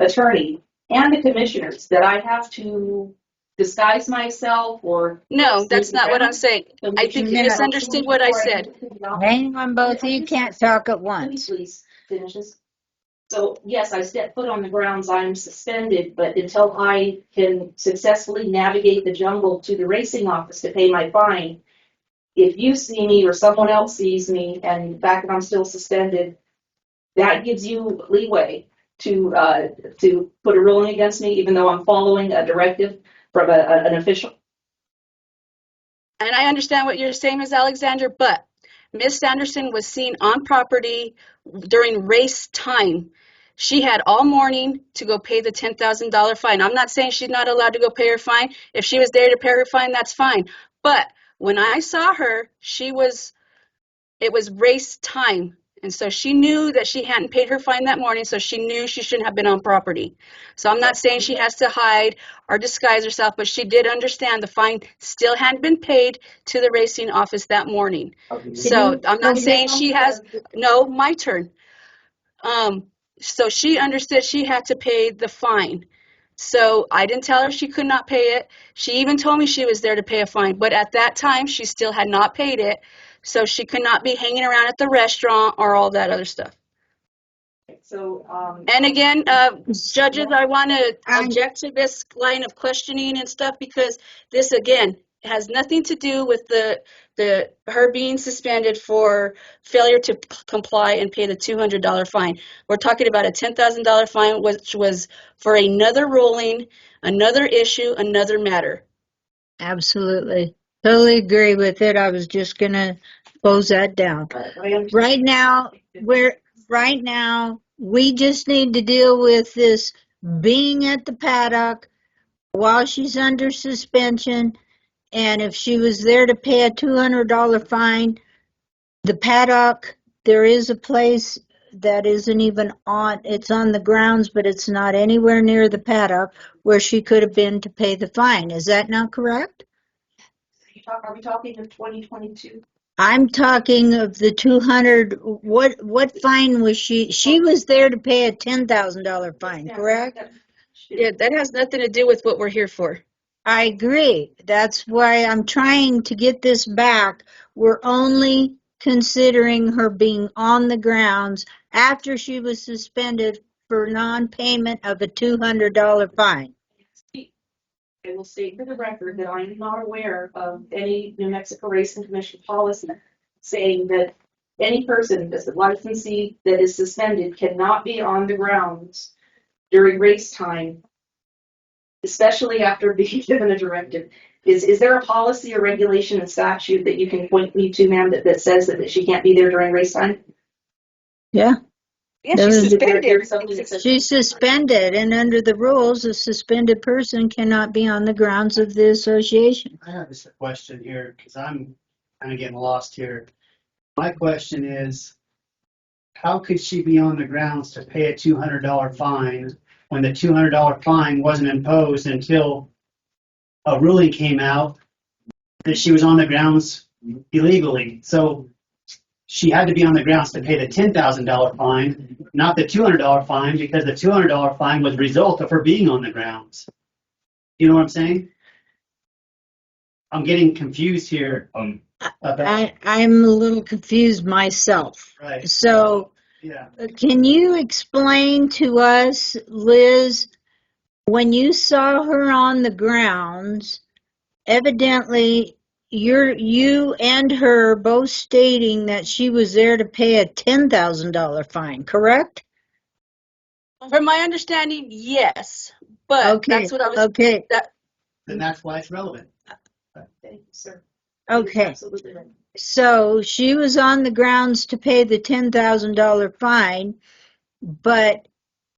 attorney and the commissioners that I have to disguise myself or? No, that's not what I'm saying. I think you misunderstood what I said. Hang on, both of you can't talk at Let me once. please finish this. So yes, I step foot on the grounds, I'm suspended, but until I can successfully navigate the jungle to the racing office to pay my fine, if you see me or someone else sees me and the fact that I'm still suspended, that gives you leeway to put a ruling against me, even though I'm following a directive from an official. And I understand what you're saying, Ms. Alexander, but Ms. Sanderson was seen on property during race time. She had all morning to go pay the $10,000 fine. I'm not saying she's not allowed to go pay her fine. If she was there to pay her fine, that's fine. But when I saw her, it was race time. And so she knew that she hadn't paid her fine that morning, so she knew she shouldn't have been on property. So I'm not saying she has to hide or disguise herself, but she did understand the fine still hadn't been paid to the racing office that morning. So I'm not saying she has, no, my turn. So she understood she had to pay the fine. So I didn't tell her she could not pay it. She even told me she was there to pay a fine, but at that time she still had not paid it. So she could not be hanging around at the restaurant or all that other stuff. So, And again, judges, I want to object to this line of questioning and stuff because this, again, has nothing to do with her being suspended for failure to comply and pay the $200 fine. We're talking about a $10,000 fine, which was for another ruling, another issue, another matter. Absolutely. Totally agree with it. I was just gonna close that down. Right now, we just need to deal with this being at the paddock while she's under suspension. And if she was there to pay a $200 fine, the paddock, there is a place that isn't even it's on the grounds, but it's not anywhere near the paddock where she could have been to pay the fine. Is that not correct? Are we talking of 2022? I'm talking of the 200. What fine was she? She was there to pay a $10,000 fine, correct? Yeah, that has nothing to do with what we're here for. I agree. That's why I'm trying to get this back. We're only considering her being on the grounds after she was suspended for non-payment of a $200 fine. I will state for the record that I am not aware of any New Mexico Racing Commission policy saying that any person that's a licensee that is suspended cannot be on the grounds during race time, especially after being given a directive. Is there a policy or regulation and statute that you can point me to, ma'am, that says that she can't be there during race time? Yeah. Yeah, she's suspended. She's suspended, and under the rules, a suspended person cannot be on the grounds of the association. I have just a question here because I'm kind of getting lost here. My question is, how could she be on the grounds to pay a $200 fine when the $200 fine wasn't imposed until a ruling came out that she was on the grounds illegally? So she had to be on the grounds to pay the $10,000 fine, not the $200 fine, because the $200 fine was a result of her being on the grounds. You know what I'm saying? I'm getting confused here. I'm a little confused myself. Right. So, Yeah. can you explain to us, Liz, when you saw her on the grounds, evidently you and her both stating that she was there to pay a $10,000 fine, correct? From my understanding, yes. But Okay. that's what I was. Okay. Then that's why it's relevant. Thank you, sir. Okay. Absolutely right. So she was on the grounds to pay the $10,000 fine, but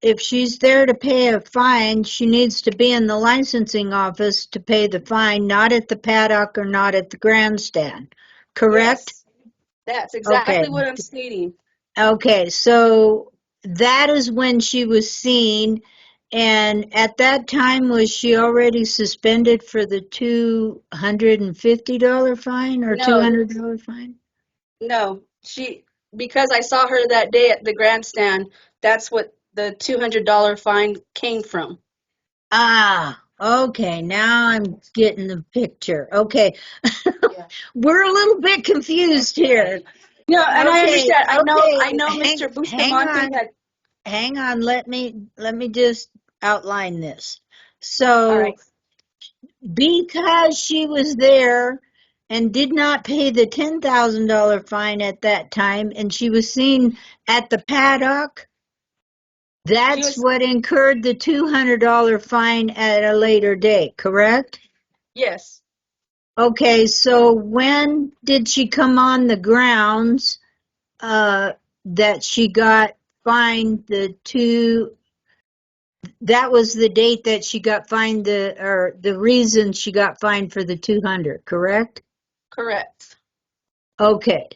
if she's there to pay a fine, she needs to be in the licensing office to pay the fine, not at the paddock or not at the grandstand. Correct? Yes, that's exactly Okay. what I'm stating. Okay, so that is when she was seen, and at that time, was she already suspended for the $250 fine or No. $200 fine? No, because I saw her that day at the grandstand, that's what the $200 fine came from. Ah, okay, now I'm getting the picture. Okay. Yeah. We're a little bit confused here. No, and I Okay, understand. I okay, know hang, Mr. hang Bustamante on. had, Hang on, let me just outline this. all So right, because she was there and did not pay the $10,000 fine at that time, and she was seen at the paddock, she that's was, what incurred the $200 fine at a later date, correct? yes, Okay, so when did she come on the grounds that she got fined that was the date that she got fined or the reason she got fined for the 200, correct? correct. Okay.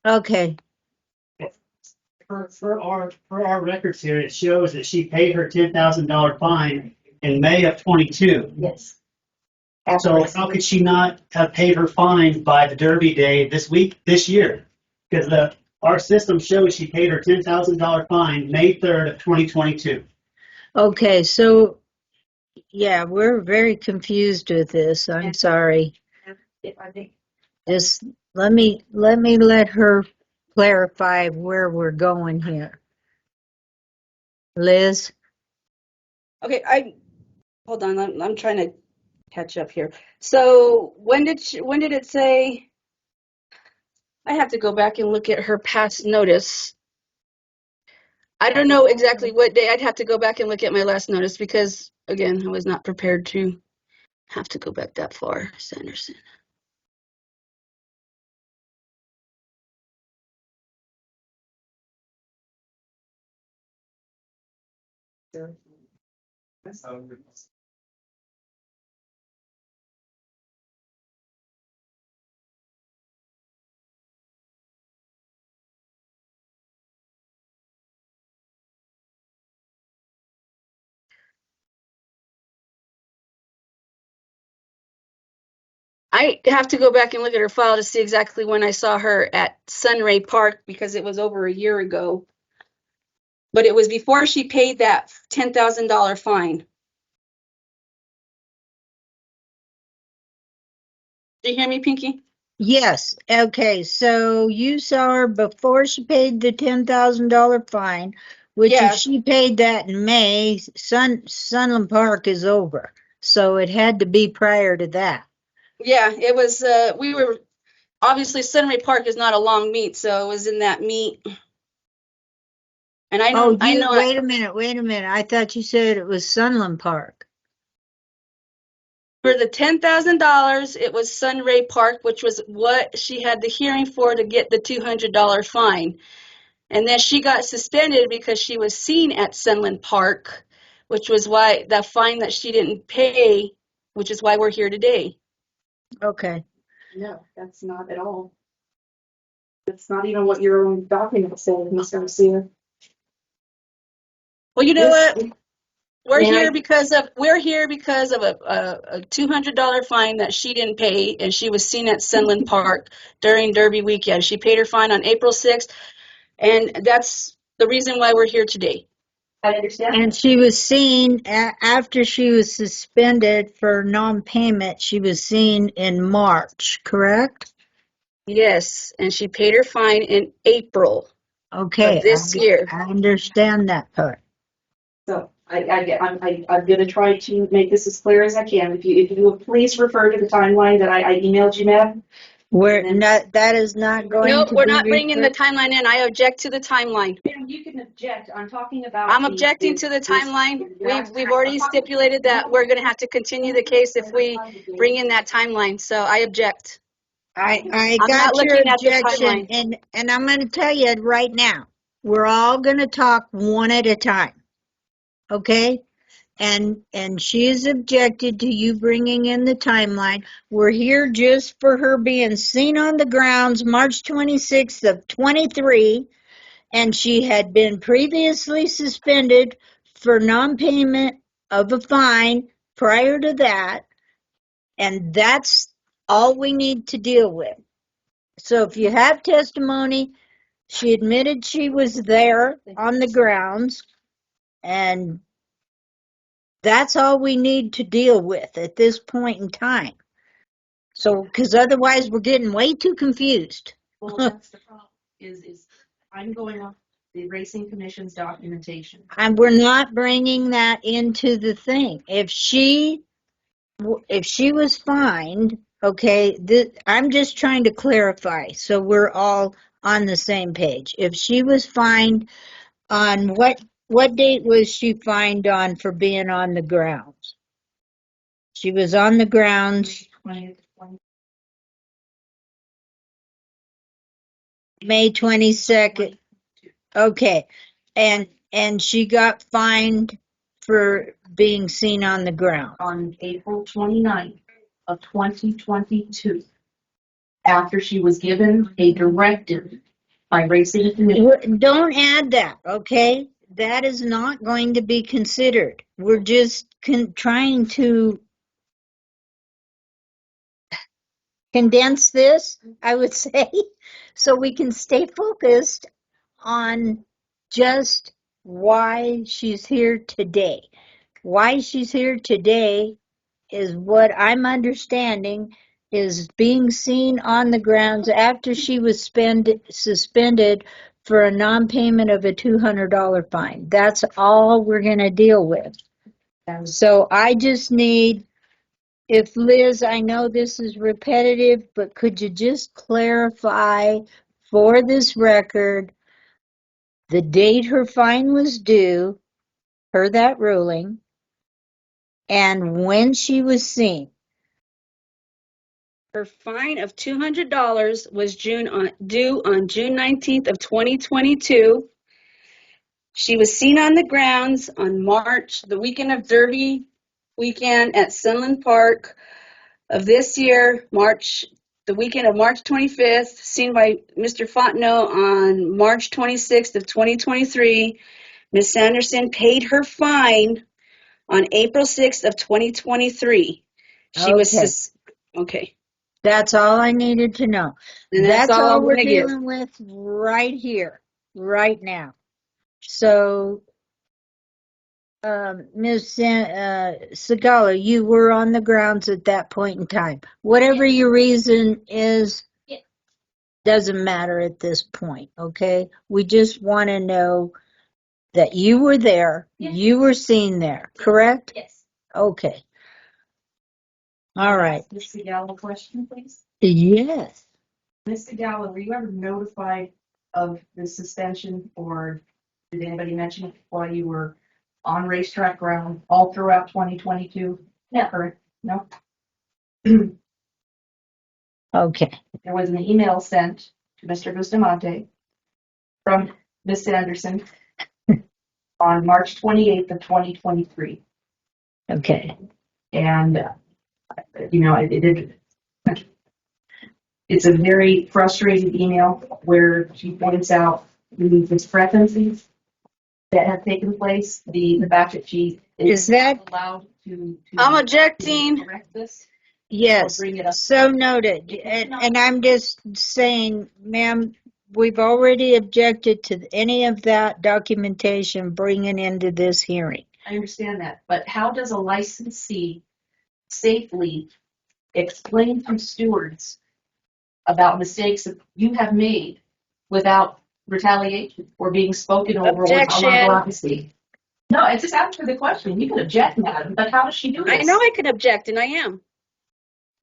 Okay. For our records here, it shows that she paid her $10,000 fine in May of 22. Yes. So how could she not have paid her fine by the Derby day this year? Because our system shows she paid her $10,000 fine May 3rd of 2022. Okay, so yeah, we're very confused with this. I'm sorry. I think Just let her clarify where we're going here. Liz? Okay, hold on, I'm trying to catch up here. So when did it say? I have to go back and look at her past notice. I don't know exactly what day. I'd have to go back and look at my last notice because, again, I was not prepared to have to go back that far, Sanderson. I have to go back and look at her file to see exactly when I saw her at Sunray Park because it was over a year ago. But it was before she paid that $10,000 fine. Do you hear me, Pinky? Yes. Okay, so you saw her before she paid the $10,000 fine, which if Yeah, she paid that in May, Sunland Park is over. So it had to be prior to that. yeah. It was. We were obviously Sunray Park is not a long meet, so it was in that meet. And I Oh, know, I know. wait a minute. I thought you said it was Sunland Park. For the $10,000, it was Sunray Park, which was what she had the hearing for to get the $200 fine. And then she got suspended because she was seen at Sunland Park, which was why the fine that she didn't pay, which is why we're here today. Okay. no, that's not at all. That's not even what your own document said, Miss Garcia. Well, you know what? We're May here I- because of a $200 fine that she didn't pay, and she was seen at Sunland Park during Derby weekend. She paid her fine on April 6th, and that's the reason why we're here today. I understand. And she was seen after she was suspended for non-payment. She was seen in March, correct? Yes, and she paid her fine in April of Okay, this year. I understand that part. So I'm gonna try to make this as clear as I can. If you would please refer to the timeline that I emailed you, Madam. That is not going Nope, to we're be not bringing the referred. timeline in. I object to the timeline. Ma'am, you can object. I'm talking about. I'm objecting to the timeline. We've already stipulated that we're going to have to continue the case if we bring in that timeline. So I object. I I'm not got your looking at the objection, timeline. and I'm going to tell you right now, we're all going to talk one at a time. Okay? and she has objected to you bringing in the timeline. We're here just for her being seen on the grounds March 26th of 23, and she had been previously suspended for non-payment of a fine prior to that, and that's all we need to deal with. So if you have testimony, she admitted she was there on the grounds, and that's all we need to deal with at this point in time. So, because otherwise we're getting way too confused. Well, that's the problem, is I'm going off the Racing Commission's documentation. And we're not bringing that into the thing. If she was fined, okay, I'm just trying to clarify so we're all on the same page. If she was fined on what date was she fined on for being on the grounds? She was on the grounds May 22nd. Okay. And she got fined for being seen on the ground. On April 29th of 2022, after she was given a directive by Racing Commission. Don't add that, okay? That is not going to be considered. We're just trying to condense this, I would say, so we can stay focused on just why she's here today. Why she's here today is what I'm understanding is being seen on the grounds after she was suspended for a non-payment of a $200 fine. That's all we're going to deal with. So I just need, if Liz, I know this is repetitive, but could you just clarify for this record the date her fine was due, per that ruling, and when she was seen? Her fine of $200 was due on June 19th of 2022. She was seen on the grounds on the weekend of Derby weekend at Sunland Park of this year, the weekend of March 25th, seen by Mr. Fontenot on March 26th of 2023. Ms. Sanderson paid her fine on April 6th of 2023. She was okay. That's all I needed to know. And That's all we're gonna give. dealing with right here, right now. So, Ms. Sigala, you were on the grounds at that point in time. Whatever your reason is, Yeah. doesn't matter at this point, okay? We just want to know that you were there, Yeah. you were seen there, correct? Yes. Okay. All right. Ms. Sigala, question, please. Yes. Ms. Sigala, were you ever notified of the suspension, or did anybody mention it while you were on racetrack ground all throughout 2022? No. Correct? No? Okay. There was an email sent to Mr. Bustamante from Ms. Sanderson on March 28th of 2023. Okay. And, it's a very frustrating email where she points out the discrepancies that have taken place, the fact that she Is that allowed to I'm objecting. correct this. yes? Bring it up. So noted. And I'm just saying, ma'am, we've already objected to any of that documentation bringing into this hearing. I understand that, but how does a licensee safely explain to stewards about mistakes that you have made without retaliation or being spoken over Objection. or allowed to speak? No, I just answered the question. You can object, madam, but how does she do this? I know I can object, and I am.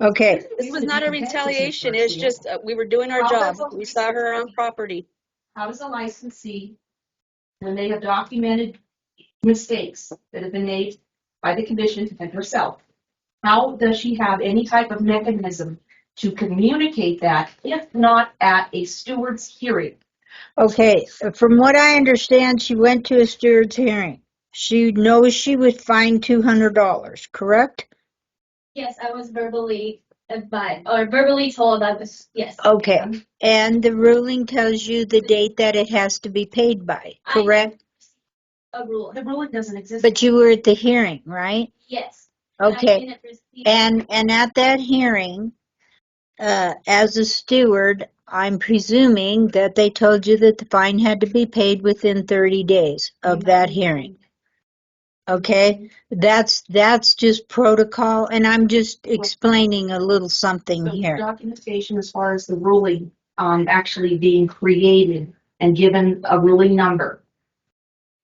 Okay. This was not a retaliation. It's just we were doing our job. We saw her on property. How does a licensee, when they have documented mistakes that have been made by the commission and herself, how does she have any type of mechanism to communicate that, if not at a steward's hearing? Okay. From what I understand, she went to a steward's hearing. She knows she was fined $200, correct? Yes, I was verbally advised or verbally told I was, yes. Okay. And the ruling tells you the date that it has to be paid by, correct? A rule. The ruling doesn't exist. But you were at the hearing, right? Yes. and I Okay. didn't receive- And at that hearing, as a steward, I'm presuming that they told you that the fine had to be paid within 30 days of that hearing. Okay, that's just protocol, and I'm just explaining a little something So here. documentation as far as the ruling actually being created and given a ruling number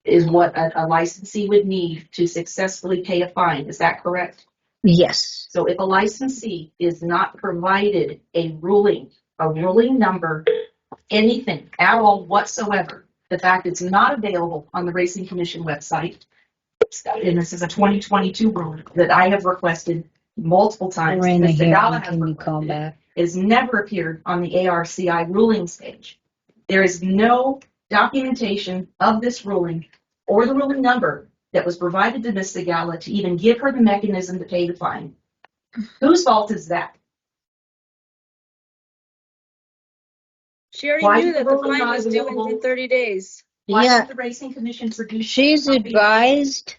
is what a licensee would need to successfully pay a fine. Is that correct? Yes. So if a licensee is not provided a ruling number, anything at all whatsoever, the fact it's not available on the Racing Commission website, and this is a 2022 ruling that I have requested multiple times. Lorena Ms. here, Sigala has can you call requested it. back? It has never appeared on the ARCI ruling stage. There is no documentation of this ruling or the ruling number that was provided to Ms. Sigala to even give her the mechanism to pay the fine. Whose fault is that? She already Why knew is the that the ruling fine not was due available? in 30 days. Why Yeah, did the Racing Commission produce? she's a copy? advised.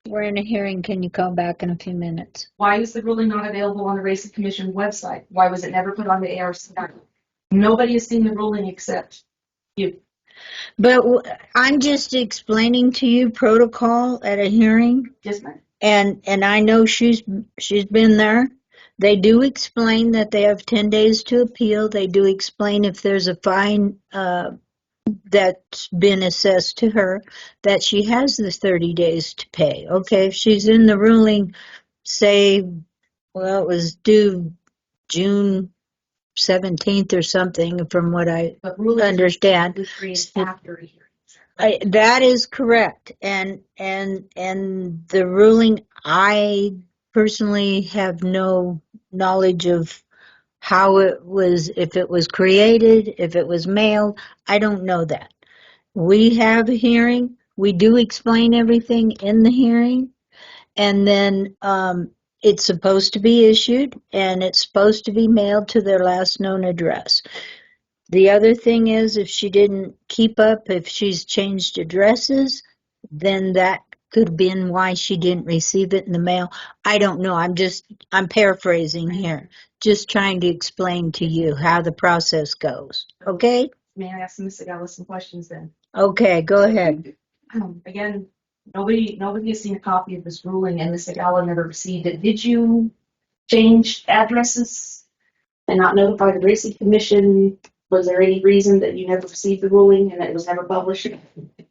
We're in a hearing. Can you call back in a few minutes? Why is the ruling not available on the Racing Commission website? Why was it never put on the ARCI? Nobody has seen the ruling except you. But I'm just explaining to you protocol at a hearing, Just a minute. and I know she's been there. They do explain that they have 10 days to appeal. They do explain if there's a fine that's been assessed to her, that she has the 30 days to pay. Okay, if she's in the ruling, say, well, it was due June 17th or something, from what I But ruling understand. was created after a hearing. That is correct, and the ruling, I personally have no knowledge of how it was, if it was created, if it was mailed. I don't know that. We have a hearing. We do explain everything in the hearing, and then it's supposed to be issued, and it's supposed to be mailed to their last known address. The other thing is, if she didn't keep up, if she's changed addresses, then that could have been why she didn't receive it in the mail. I don't know. I'm paraphrasing here, just trying to explain to you how the process goes. Okay? May I ask Ms. Sigala some questions then? Okay, go ahead. Again, nobody has seen a copy of this ruling, and Ms. Sigala never received it. Did you change addresses and not notify the Racing Commission? Was there any reason that you never received the ruling and it was never published?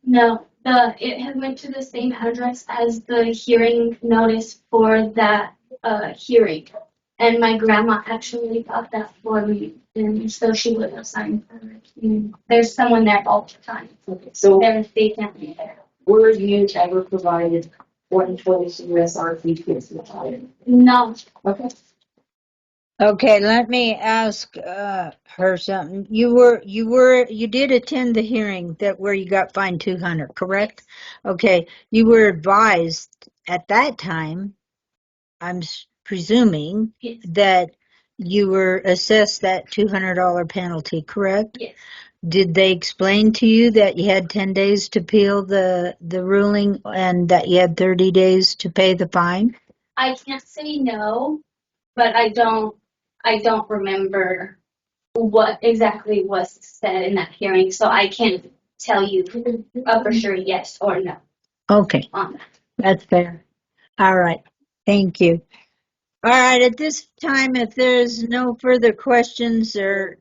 No, it had went to the same address as the hearing notice for that hearing. And my grandma actually got that for me, and so she would have signed for it. There's someone there all the time. Okay, so They can't be there. were you ever provided 120 USRP kids? No, Okay. Okay, let me ask her something. You did attend the hearing that where you got fined 200, correct? Okay, you were advised at that time, I'm presuming, yes, that you were assessed that $200 penalty, correct? yes. Did they explain to you that you had 10 days to appeal the ruling and that you had 30 days to pay the fine? I can't say no, but I don't remember what exactly was said in that hearing, so I can't tell you for sure yes or no Okay, on that. that's fair. All right, thank you. All right, at this time, if there's no further questions or,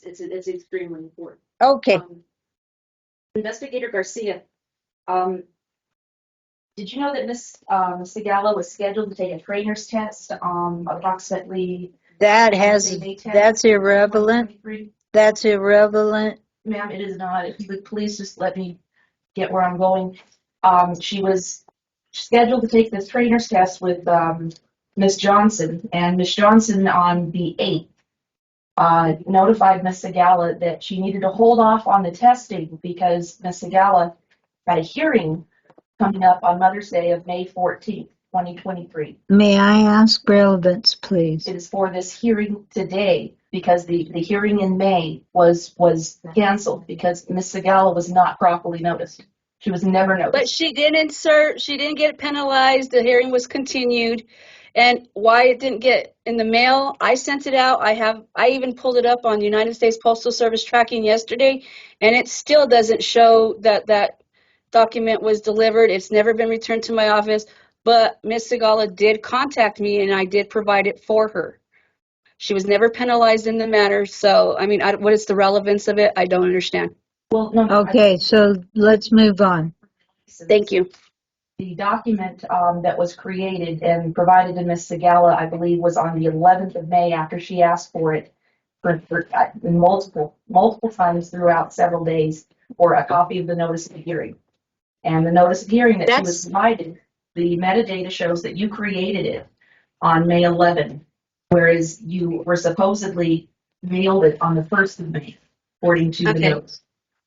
It's extremely important. okay, Investigator Garcia, did you know that Ms. Sigala was scheduled to take a trainer's test approximately? that's irrelevant. 2023? That's irrelevant. Ma'am, it is not. If you would please just let me get where I'm going. She was scheduled to take this trainer's test with Ms. Johnson, and Ms. Johnson on the 8th notified Ms. Sigala that she needed to hold off on the testing because Ms. Sigala got a hearing coming up on Mother's Day of May 14th, 2023. May I ask relevance, please? It is for this hearing today because the hearing in May was canceled because Ms. Sigala was not properly noticed. She was never But noticed. she didn't get penalized. The hearing was continued. And why it didn't get in the mail, I sent it out. I even pulled it up on United States Postal Service tracking yesterday, and it still doesn't show that that document was delivered. It's never been returned to my office, but Ms. Sigala did contact me and I did provide it for her. She was never penalized in the matter. So, I mean, what is the relevance of it? I don't understand. Well, no. Okay, so let's move on. Thank you. The document that was created and provided to Ms. Sigala, I believe, was on the 11th of May after she asked for it for multiple times throughout several days for a copy of the notice of hearing. And the notice of hearing that she was provided, the metadata shows that you created it on May 11, whereas you were supposedly mailed it on the 1st of May, according to the Okay. notes.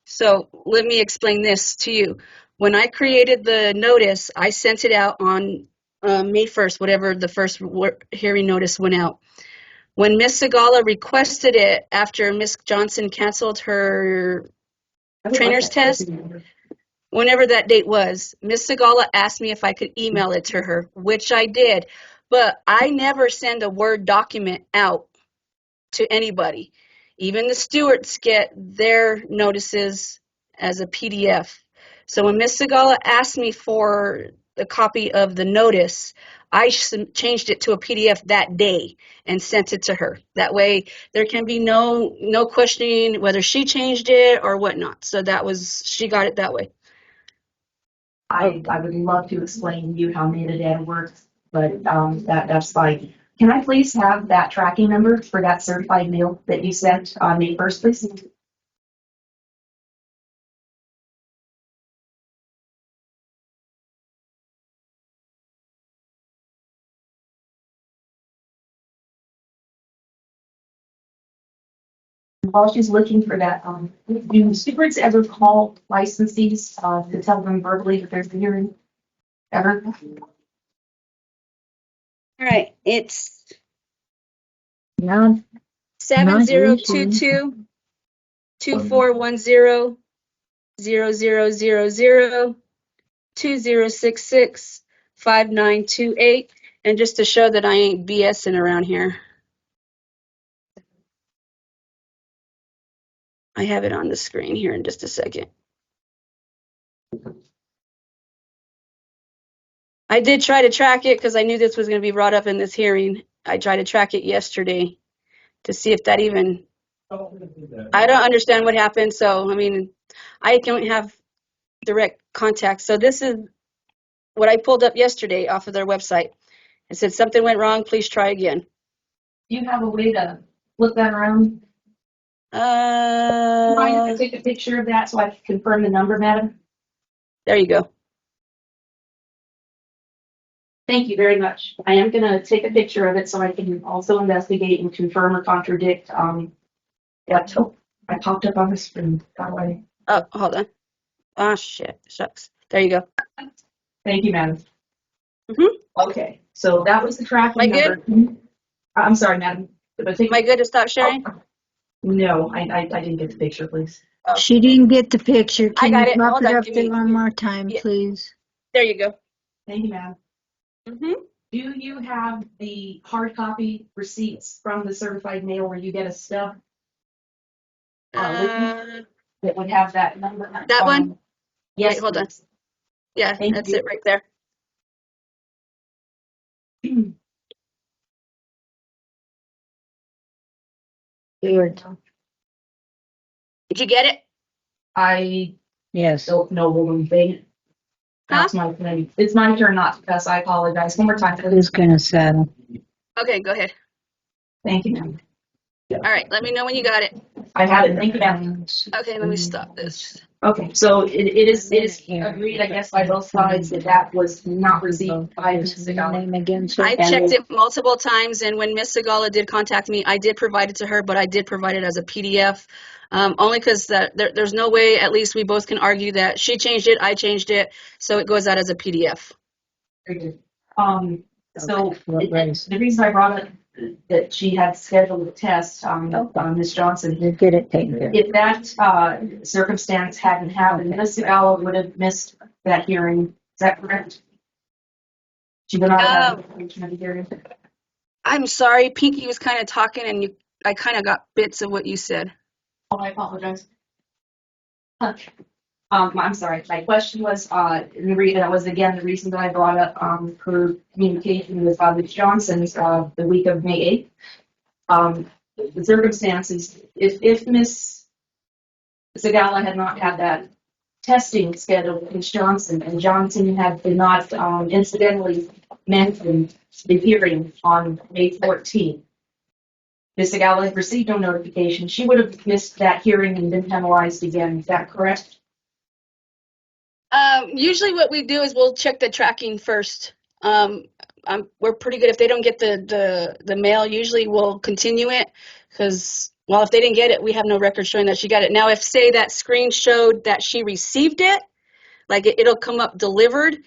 So let me explain this to you. When I created the notice, I sent it out on May 1st, whatever the first hearing notice went out. When Ms. Sigala requested it after Ms. Johnson canceled her trainer's test, whenever that date was, Ms. Sigala asked me if I could email it to her, which I did. But I never send a Word document out to anybody. Even the stewards get their notices as a PDF. So when Ms. Sigala asked me for the copy of the notice, I changed it to a PDF that day and sent it to her. That way there can be no questioning whether she changed it or whatnot. So she got it that way. I would love to explain to you how metadata works, but that's fine. Can I please have that tracking number for that certified mail that you sent on May 1st, please? While she's looking for that, do stewards ever call licensees to tell them verbally that there's a hearing? Ever? All right, it's No, 7022 2410 0000 2066 5928. And just to show that I ain't BSing around here, I have it on the screen here in just a second. I did try to track it because I knew this was going to be brought up in this hearing. I tried to track it yesterday to see if that even, I don't understand what happened. So, I mean, I don't have direct contact. So this is what I pulled up yesterday off of their website. It said something went wrong, please try again. Do you have a way to flip that around? Mind if I take a picture of that so I can confirm the number, madam? There you go. Thank you very much. I am going to take a picture of it so I can also investigate and confirm or contradict. Yeah, I popped up on the screen. Got away. Oh, hold on. Oh, shit. Shucks. There you go. Thank you, madam. Mhm. Okay, so that was the tracking Am I number. I'm sorry, madam. Am I good to stop sharing? No, I didn't get the picture, please. she didn't get the picture. I Can got you it. pop Hold it on. up there one more time, Yeah. please? There you go. Thank you, madam. Mm-hmm. Do you have the hard copy receipts from the certified mail where you get a stub? That would have that number. That one? Yes. Wait, hold on. Please. Yeah, Thank that's you. it right there. Stewart. Did you get it? I Yes. don't know what I'm saying. That's my thing. It's my turn not to cuss. I apologize. One more time, please. Who's gonna settle? Okay, go ahead. Thank you, ma'am. All right, let me know when you got it. I have it. Thank you, ma'am. Okay, let me stop this. Okay, so it is agreed, I guess, by both sides that that was not received by Ms. Sigala. Name again, sir. I checked it multiple times, and when Miss Sigala did contact me, I did provide it to her, but I did provide it as a PDF, only because there's no way, at least we both can argue that she changed it, I changed it, so it goes out as a PDF. Very good. So Okay. the reason I brought up that she had scheduled a test, Ms. Johnson, You get it taken care of. if that circumstance hadn't happened, Ms. Sigala would have missed that hearing. Is that correct? She would not have had the hearing. I'm sorry, Pinky was kind of talking, and I kind of got bits of what you said. Oh, I apologize. I'm sorry. My question was, that was again the reason that I brought up her communication with Ms. Johnson's the week of May 8th. The circumstances, if Ms. Sigala had not had that testing scheduled with Ms. Johnson, and Johnson did not incidentally mention the hearing on May 14th, Ms. Sigala had received no notification. She would have missed that hearing and been penalized again. Is that correct? Usually what we do is we'll check the tracking first. We're pretty good. If they don't get the mail, usually we'll continue it because, well, if they didn't get it, we have no record showing that she got it. Now, if say that screen showed that she received it, like it'll come up delivered,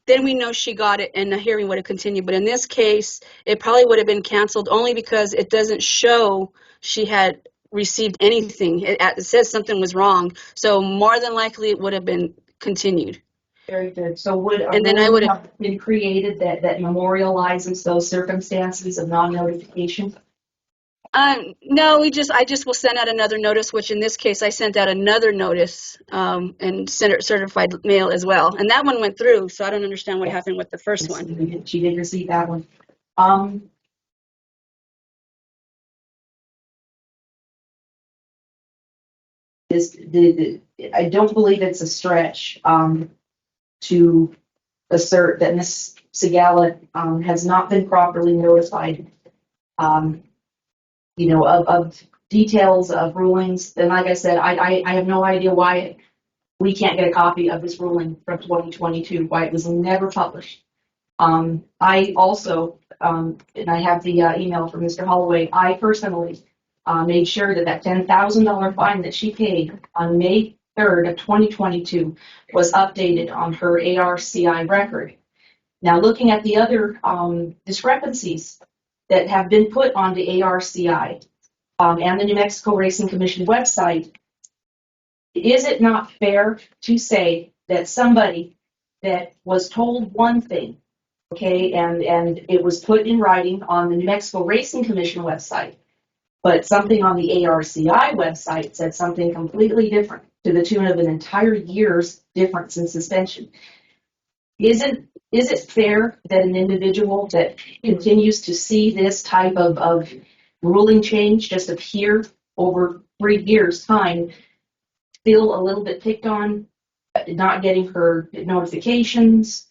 then we know she got it and the hearing would have continued. But in this case, it probably would have been canceled only because it doesn't show she had received anything. It says something was wrong. So more than likely it would have been continued. Very good. So would a And then I rule would have been created that memorializes those circumstances of non-notification? No, I just will send out another notice, which in this case I sent out another notice and sent it certified mail as well. And that one went through, so I don't understand what happened with the first one. She did receive that one. I don't believe it's a stretch to assert that Ms. Sigala has not been properly notified, of details of rulings. And like I said, I have no idea why we can't get a copy of this ruling from 2022, why it was never published. I also, and I have the email from Mr. Holloway, I personally made sure that $10,000 fine that she paid on May 3rd of 2022 was updated on her ARCI record. Now, looking at the other discrepancies that have been put on the ARCI and the New Mexico Racing Commission website, is it not fair to say that somebody that was told one thing, okay, and it was put in writing on the New Mexico Racing Commission website, but something on the ARCI website said something completely different to the tune of an entire year's difference in suspension? Is it fair that an individual that continues to see this type of ruling change just appear over 3 years' time feel a little bit picked on, not getting her notifications?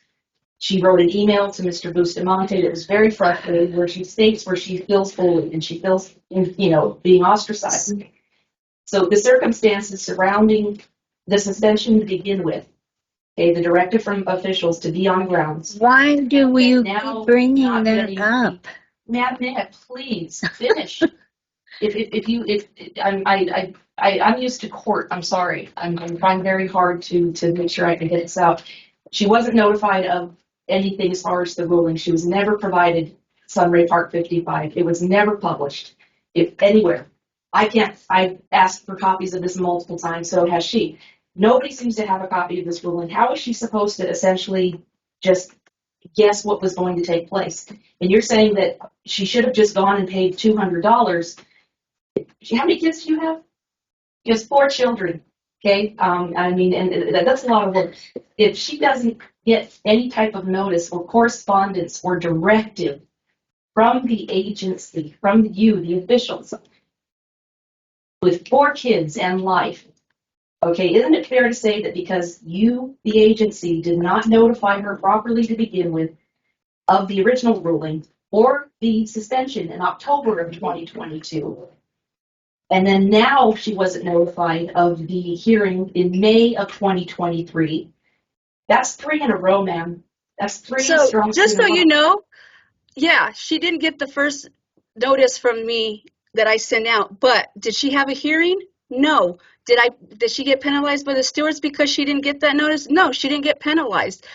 She wrote an email to Mr. Bustamante that was very frustrating, where she states where she feels bullied and she feels, being ostracized. So the circumstances surrounding the suspension to begin with, okay, the directive from officials to be on grounds. Why do we Now, keep bringing not that getting up? Madam, please finish. I'm used to court. I'm sorry. I'm trying very hard to make sure I can get this out. She wasn't notified of anything as far as the ruling. She was never provided Sunray Park 55. It was never published, if anywhere. I've asked for copies of this multiple times, so has she. Nobody seems to have a copy of this ruling. How is she supposed to essentially just guess what was going to take place? And you're saying that she should have just gone and paid $200. How many kids do you have? You have 4 children. Okay, and that's a lot of work. If she doesn't get any type of notice or correspondence or directive from the agency, from you, the officials, with 4 kids and life, okay, isn't it fair to say that because you, the agency, did not notify her properly to begin with of the original ruling or the suspension in October of 2022, And then now she wasn't notified of the hearing in May of 2023. That's 3 in a row, ma'am. That's three So strikes just in a so row. you know, yeah, she didn't get the first notice from me that I sent out, but did she have a hearing? No. Did she get penalized by the stewards because she didn't get that notice? No, she didn't get penalized.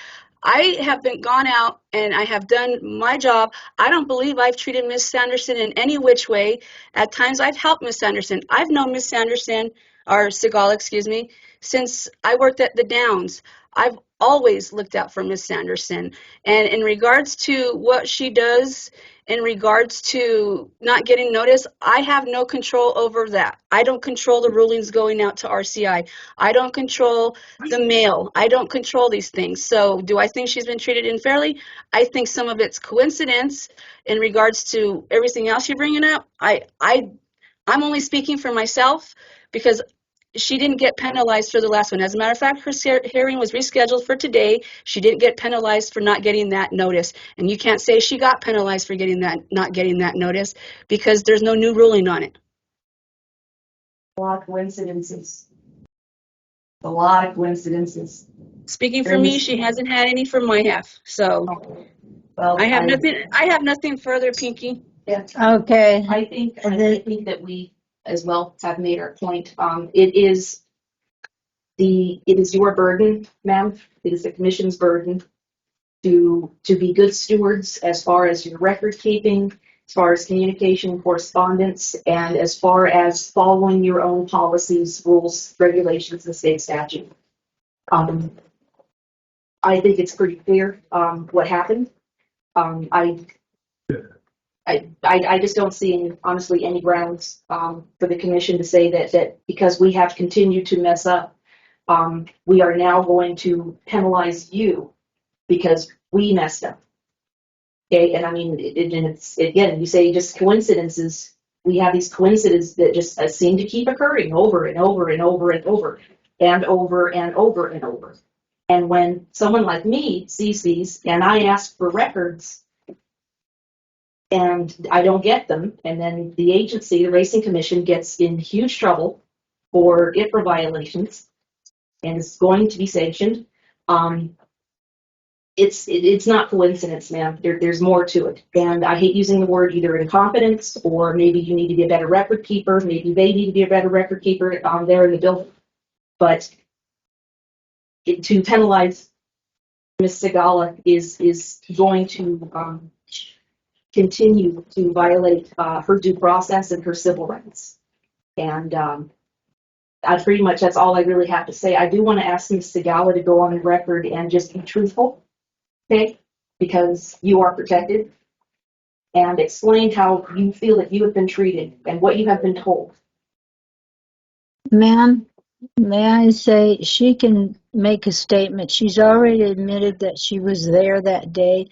I have been gone out and I have done my job. I don't believe I've treated Miss Sanderson in any which way. At times I've helped Miss Sanderson. I've known Miss Sanderson, or Sigala, excuse me, since I worked at the Downs. I've always looked out for Miss Sanderson. And in regards to what she does, in regards to not getting notice, I have no control over that. I don't control the rulings going out to RCI. I don't control the mail. I don't control these things. So do I think she's been treated unfairly? I think some of it's coincidence in regards to everything else you're bringing up. I'm only speaking for myself because she didn't get penalized for the last one. As a matter of fact, her hearing was rescheduled for today. She didn't get penalized for not getting that notice. And you can't say she got penalized for not getting that notice because there's no new ruling on it. A lot of coincidences. A lot of coincidences. Speaking for me, she hasn't had any from my half. So Well, I have nothing further, Pinky. Okay. I think that we as well have made our point. It is your burden, ma'am. It is the commission's burden to be good stewards as far as your record keeping, as far as communication, correspondence, and as far as following your own policies, rules, regulations, and state statute. I think it's pretty clear what happened. I just don't see honestly any grounds for the commission to say that because we have continued to mess up, we are now going to penalize you because we messed up. Okay, and I mean, it's again, you say just coincidences. We have these coincidences that just seem to keep occurring over and over and over and over and over and over and over. And when someone like me sees these and I ask for records and I don't get them, and then the agency, the racing commission, gets in huge trouble for IFRA violations and is going to be sanctioned. It's not coincidence, ma'am. There's more to it. And I hate using the word either incompetence or maybe you need to be a better record keeper. Maybe they need to be a better record keeper there in the building. But to penalize Ms. Sigala is going to continue to violate her due process and her civil rights. And I pretty much, that's all I really have to say. I do want to ask Ms. Sigala to go on the record and just be truthful. Okay, because you are protected, and explain how you feel that you have been treated and what you have been told. Ma'am, may I say she can make a statement. She's already admitted that she was there that day.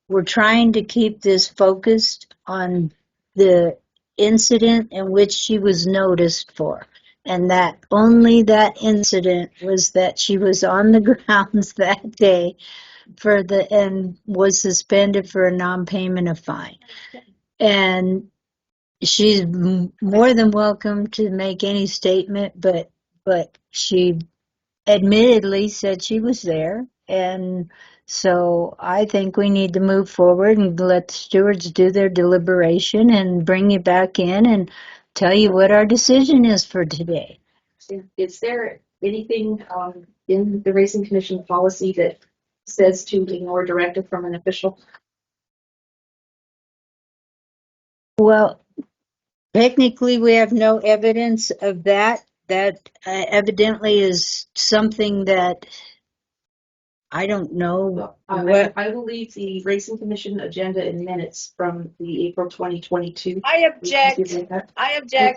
We're trying to keep this focused on the incident in which she was noticed for. And that only that incident was that she was on the grounds that day and was suspended for a non-payment of fine. And she's more than welcome to make any statement, but she admittedly said she was there. And so I think we need to move forward and let the stewards do their deliberation and bring you back in and tell you what our decision is for today. Is there anything in the Racing Commission policy that says to ignore directive from an official? Well, technically, we have no evidence of that. That evidently is something that I don't know. I will leave the Racing Commission agenda in minutes from the April 2022. I object.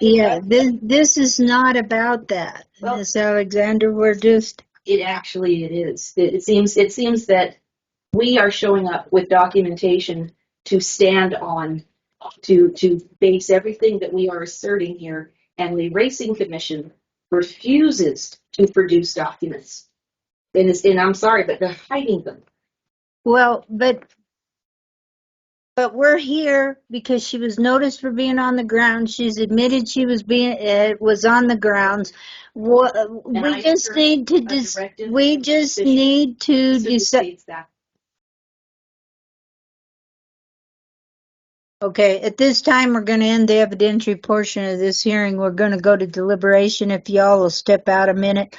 Yeah, this is not about that. Well, Miss Alexander, we're just. It is. It seems that we are showing up with documentation to stand on, to base everything that we are asserting here, and the Racing Commission refuses to produce documents. And I'm sorry, but they're hiding them. Well, but But we're here because she was noticed for being on the grounds. She's admitted she was was on the grounds. What, And we I just heard need to a directive we from just official need to decide. supersedes that. Okay, at this time, we're going to end the evidentiary portion of this hearing. We're going to go to deliberation. If y'all will step out a minute,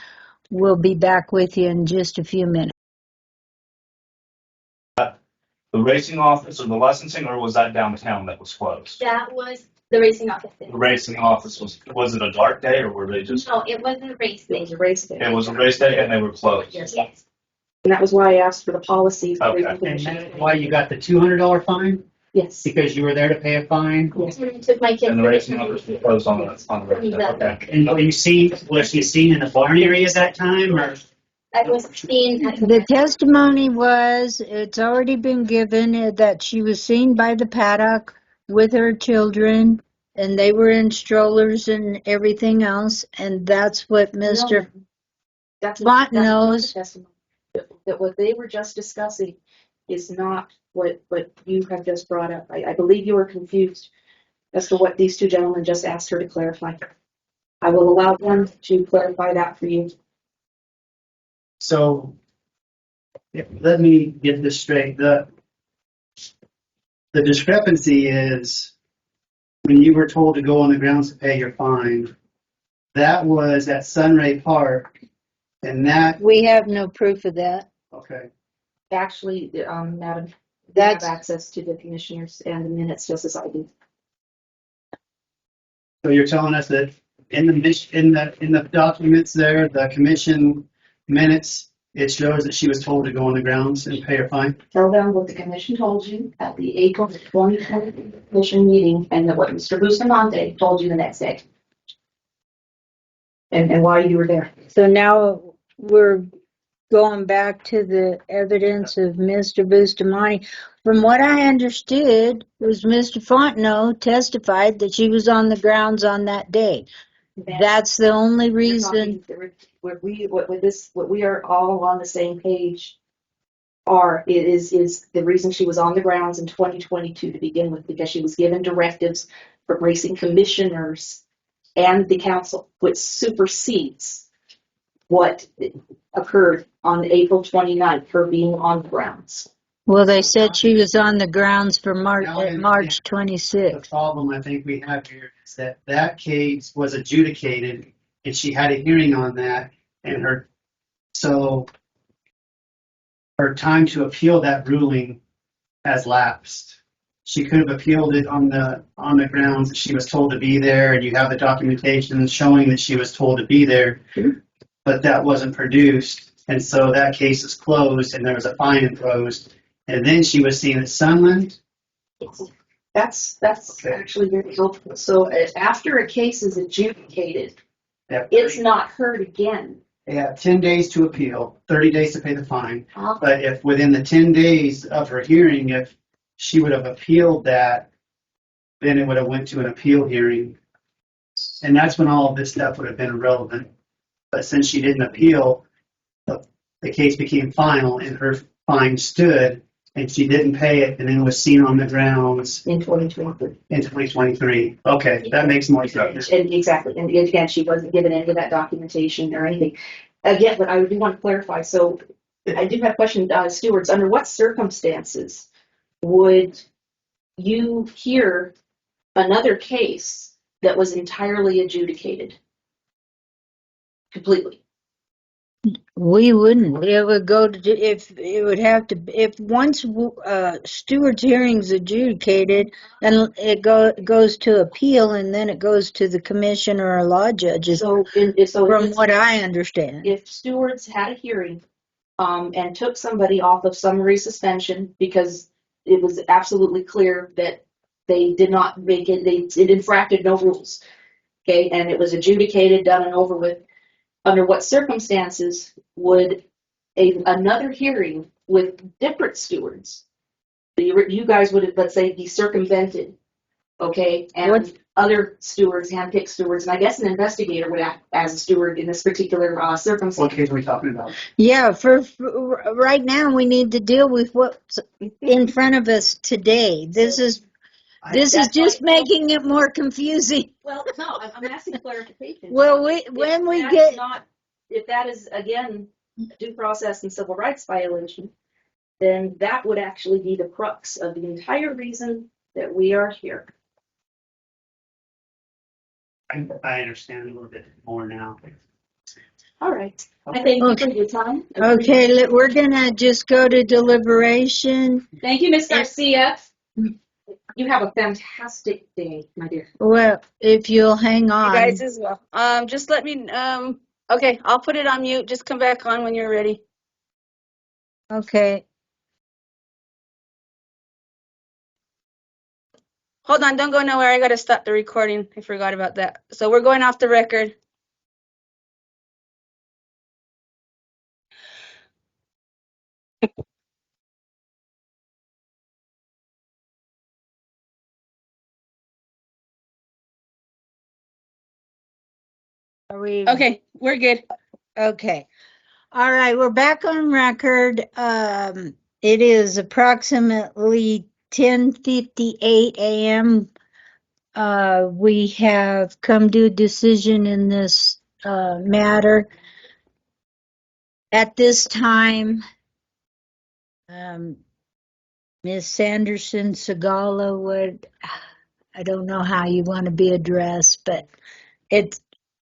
we'll be back with you in just a few minutes. The racing office or the licensing, or was that downtown that was closed? That was the racing office. The racing office was it a dark day or were they just? No, it wasn't a race It day. was a race day. It was a race day and they were closed. Yes. Yes. And that was why I asked for the policy. Okay. And that's why you got the $200 fine? Yes. Because you were there to pay a fine? Yes. And I took my kids. And the to racing office was closed on the race day. Okay. And was she seen in the barn area at that time, or? I was seen at The testimony was, it's already been given, that she was seen by the paddock with her children, and they were in strollers and everything else, and that's what Mr. That's Font not knows. the testimony. That what they were just discussing is not what you have just brought up. I believe you were confused as to what these two gentlemen just asked her to clarify. I will allow them to clarify that for you. So, let me get this straight. The discrepancy is when you were told to go on the grounds to pay your fine, that was at Sunray Park, and that, We have no proof of that. okay. Actually, Madam, you have That's, access to the commissioners and the minutes just as I do. So you're telling us that in the documents there, the commission minutes, it shows that she was told to go on the grounds and pay her fine? Tell them what the commission told you at the April 2020 commission meeting and what Mr. Bustamante told you the next day. And why you were there. so now we're going back to the evidence of Mr. Bustamante. From what I understood, was Mr. Fontenot testified that she was on the grounds on that day. That's the only reason. What we are all on the same page is the reason she was on the grounds in 2022 to begin with, because she was given directives from racing commissioners and the council, which supersedes what occurred on April 29th, her being on the grounds. Well, they said she was on the grounds for March Now I understand. March The 26th. problem I think we have here is that case was adjudicated and she had a hearing on that, and her time to appeal that ruling has lapsed. She could have appealed it on the grounds that she was told to be there, and you have the documentation showing that she was told to be there, but that wasn't produced, and so that case is closed and there was a fine imposed, and then she was seen at Sunland. That's Okay. actually very helpful. So after a case is adjudicated, Yeah. it's not heard again. Yeah, 10 days to appeal, 30 days to pay the fine. Uh, But if within the 10 days of her hearing, if she would have appealed that, then it would have went to an appeal hearing. And that's when all of this stuff would have been irrelevant. But since she didn't appeal, the case became final and her fine stood, and she didn't pay it, and then was seen on the grounds in 2023. in 2023. Okay, that makes more sense. And exactly. And again, she wasn't given any of that documentation or anything. Again, but I do want to clarify. So I do have a question, stewards, under what circumstances would you hear another case that was entirely adjudicated? Completely. We wouldn't. It would go to if once Stewart's hearing's adjudicated and it goes to appeal, and then it goes to the commission or a law judge. So From what I understand, if stewards had a hearing and took somebody off of summary suspension because it was absolutely clear that they did not make it, it infracted no rules, okay, and it was adjudicated, done and over with, under what circumstances would another hearing with different stewards, you guys would, let's say, be circumvented Okay, and other stewards, handpicked stewards, and I guess an investigator would act as a steward in this particular What circumstance. case are we talking about? Yeah, for right now, we need to deal with what's in front of us today. This is That's just why- making it more confusing. Well, no, I'm asking clarification. Well, If that is, again, due process and civil rights violation, then that would actually be the crux of the entire reason that we are here. I understand a little bit more now. All right. I thank you for your time. Okay, we're gonna just go to deliberation. Thank you, Ms. Garcia. You have a fantastic day, my dear. Well, if you'll hang You on. guys as well. Just let me, okay, I'll put it on mute. Just come back on when you're ready. Okay. Hold on, don't go nowhere. I gotta stop the recording. I forgot about that. So we're going off the record. Are we? Okay, we're good. Okay. All right, we're back on record. It is approximately 10:58 a.m. We have come to a decision in this matter. At this time, Ms. Sanderson-Sigala would, I don't know how you want to be addressed, but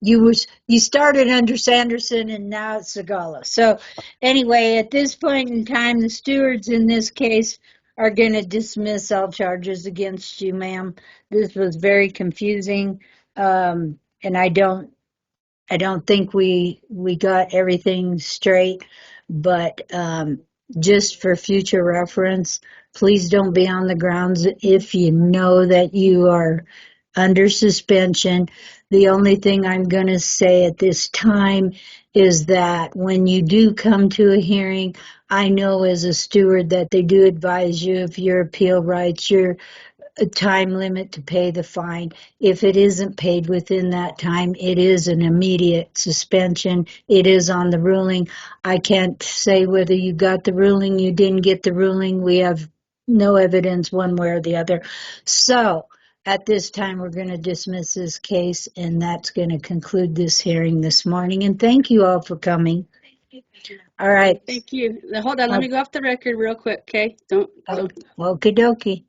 you started under Sanderson and now it's Sigala. So anyway, at this point in time, the stewards in this case are going to dismiss all charges against you, ma'am. This was very confusing, and I don't think we got everything straight, but just for future reference, please don't be on the grounds if you know that you are under suspension. The only thing I'm going to say at this time is that when you do come to a hearing, I know as a steward that they do advise you of your appeal rights, your time limit to pay the fine. If it isn't paid within that time, it is an immediate suspension. It is on the ruling. I can't say whether you got the ruling, you didn't get the ruling. We have no evidence one way or the other. So at this time, we're going to dismiss this case, and that's going to conclude this hearing this morning. And thank you all for coming. All right. Thank you. Hold on, let me go off the record real quick, okay? Don't. Okie dokie.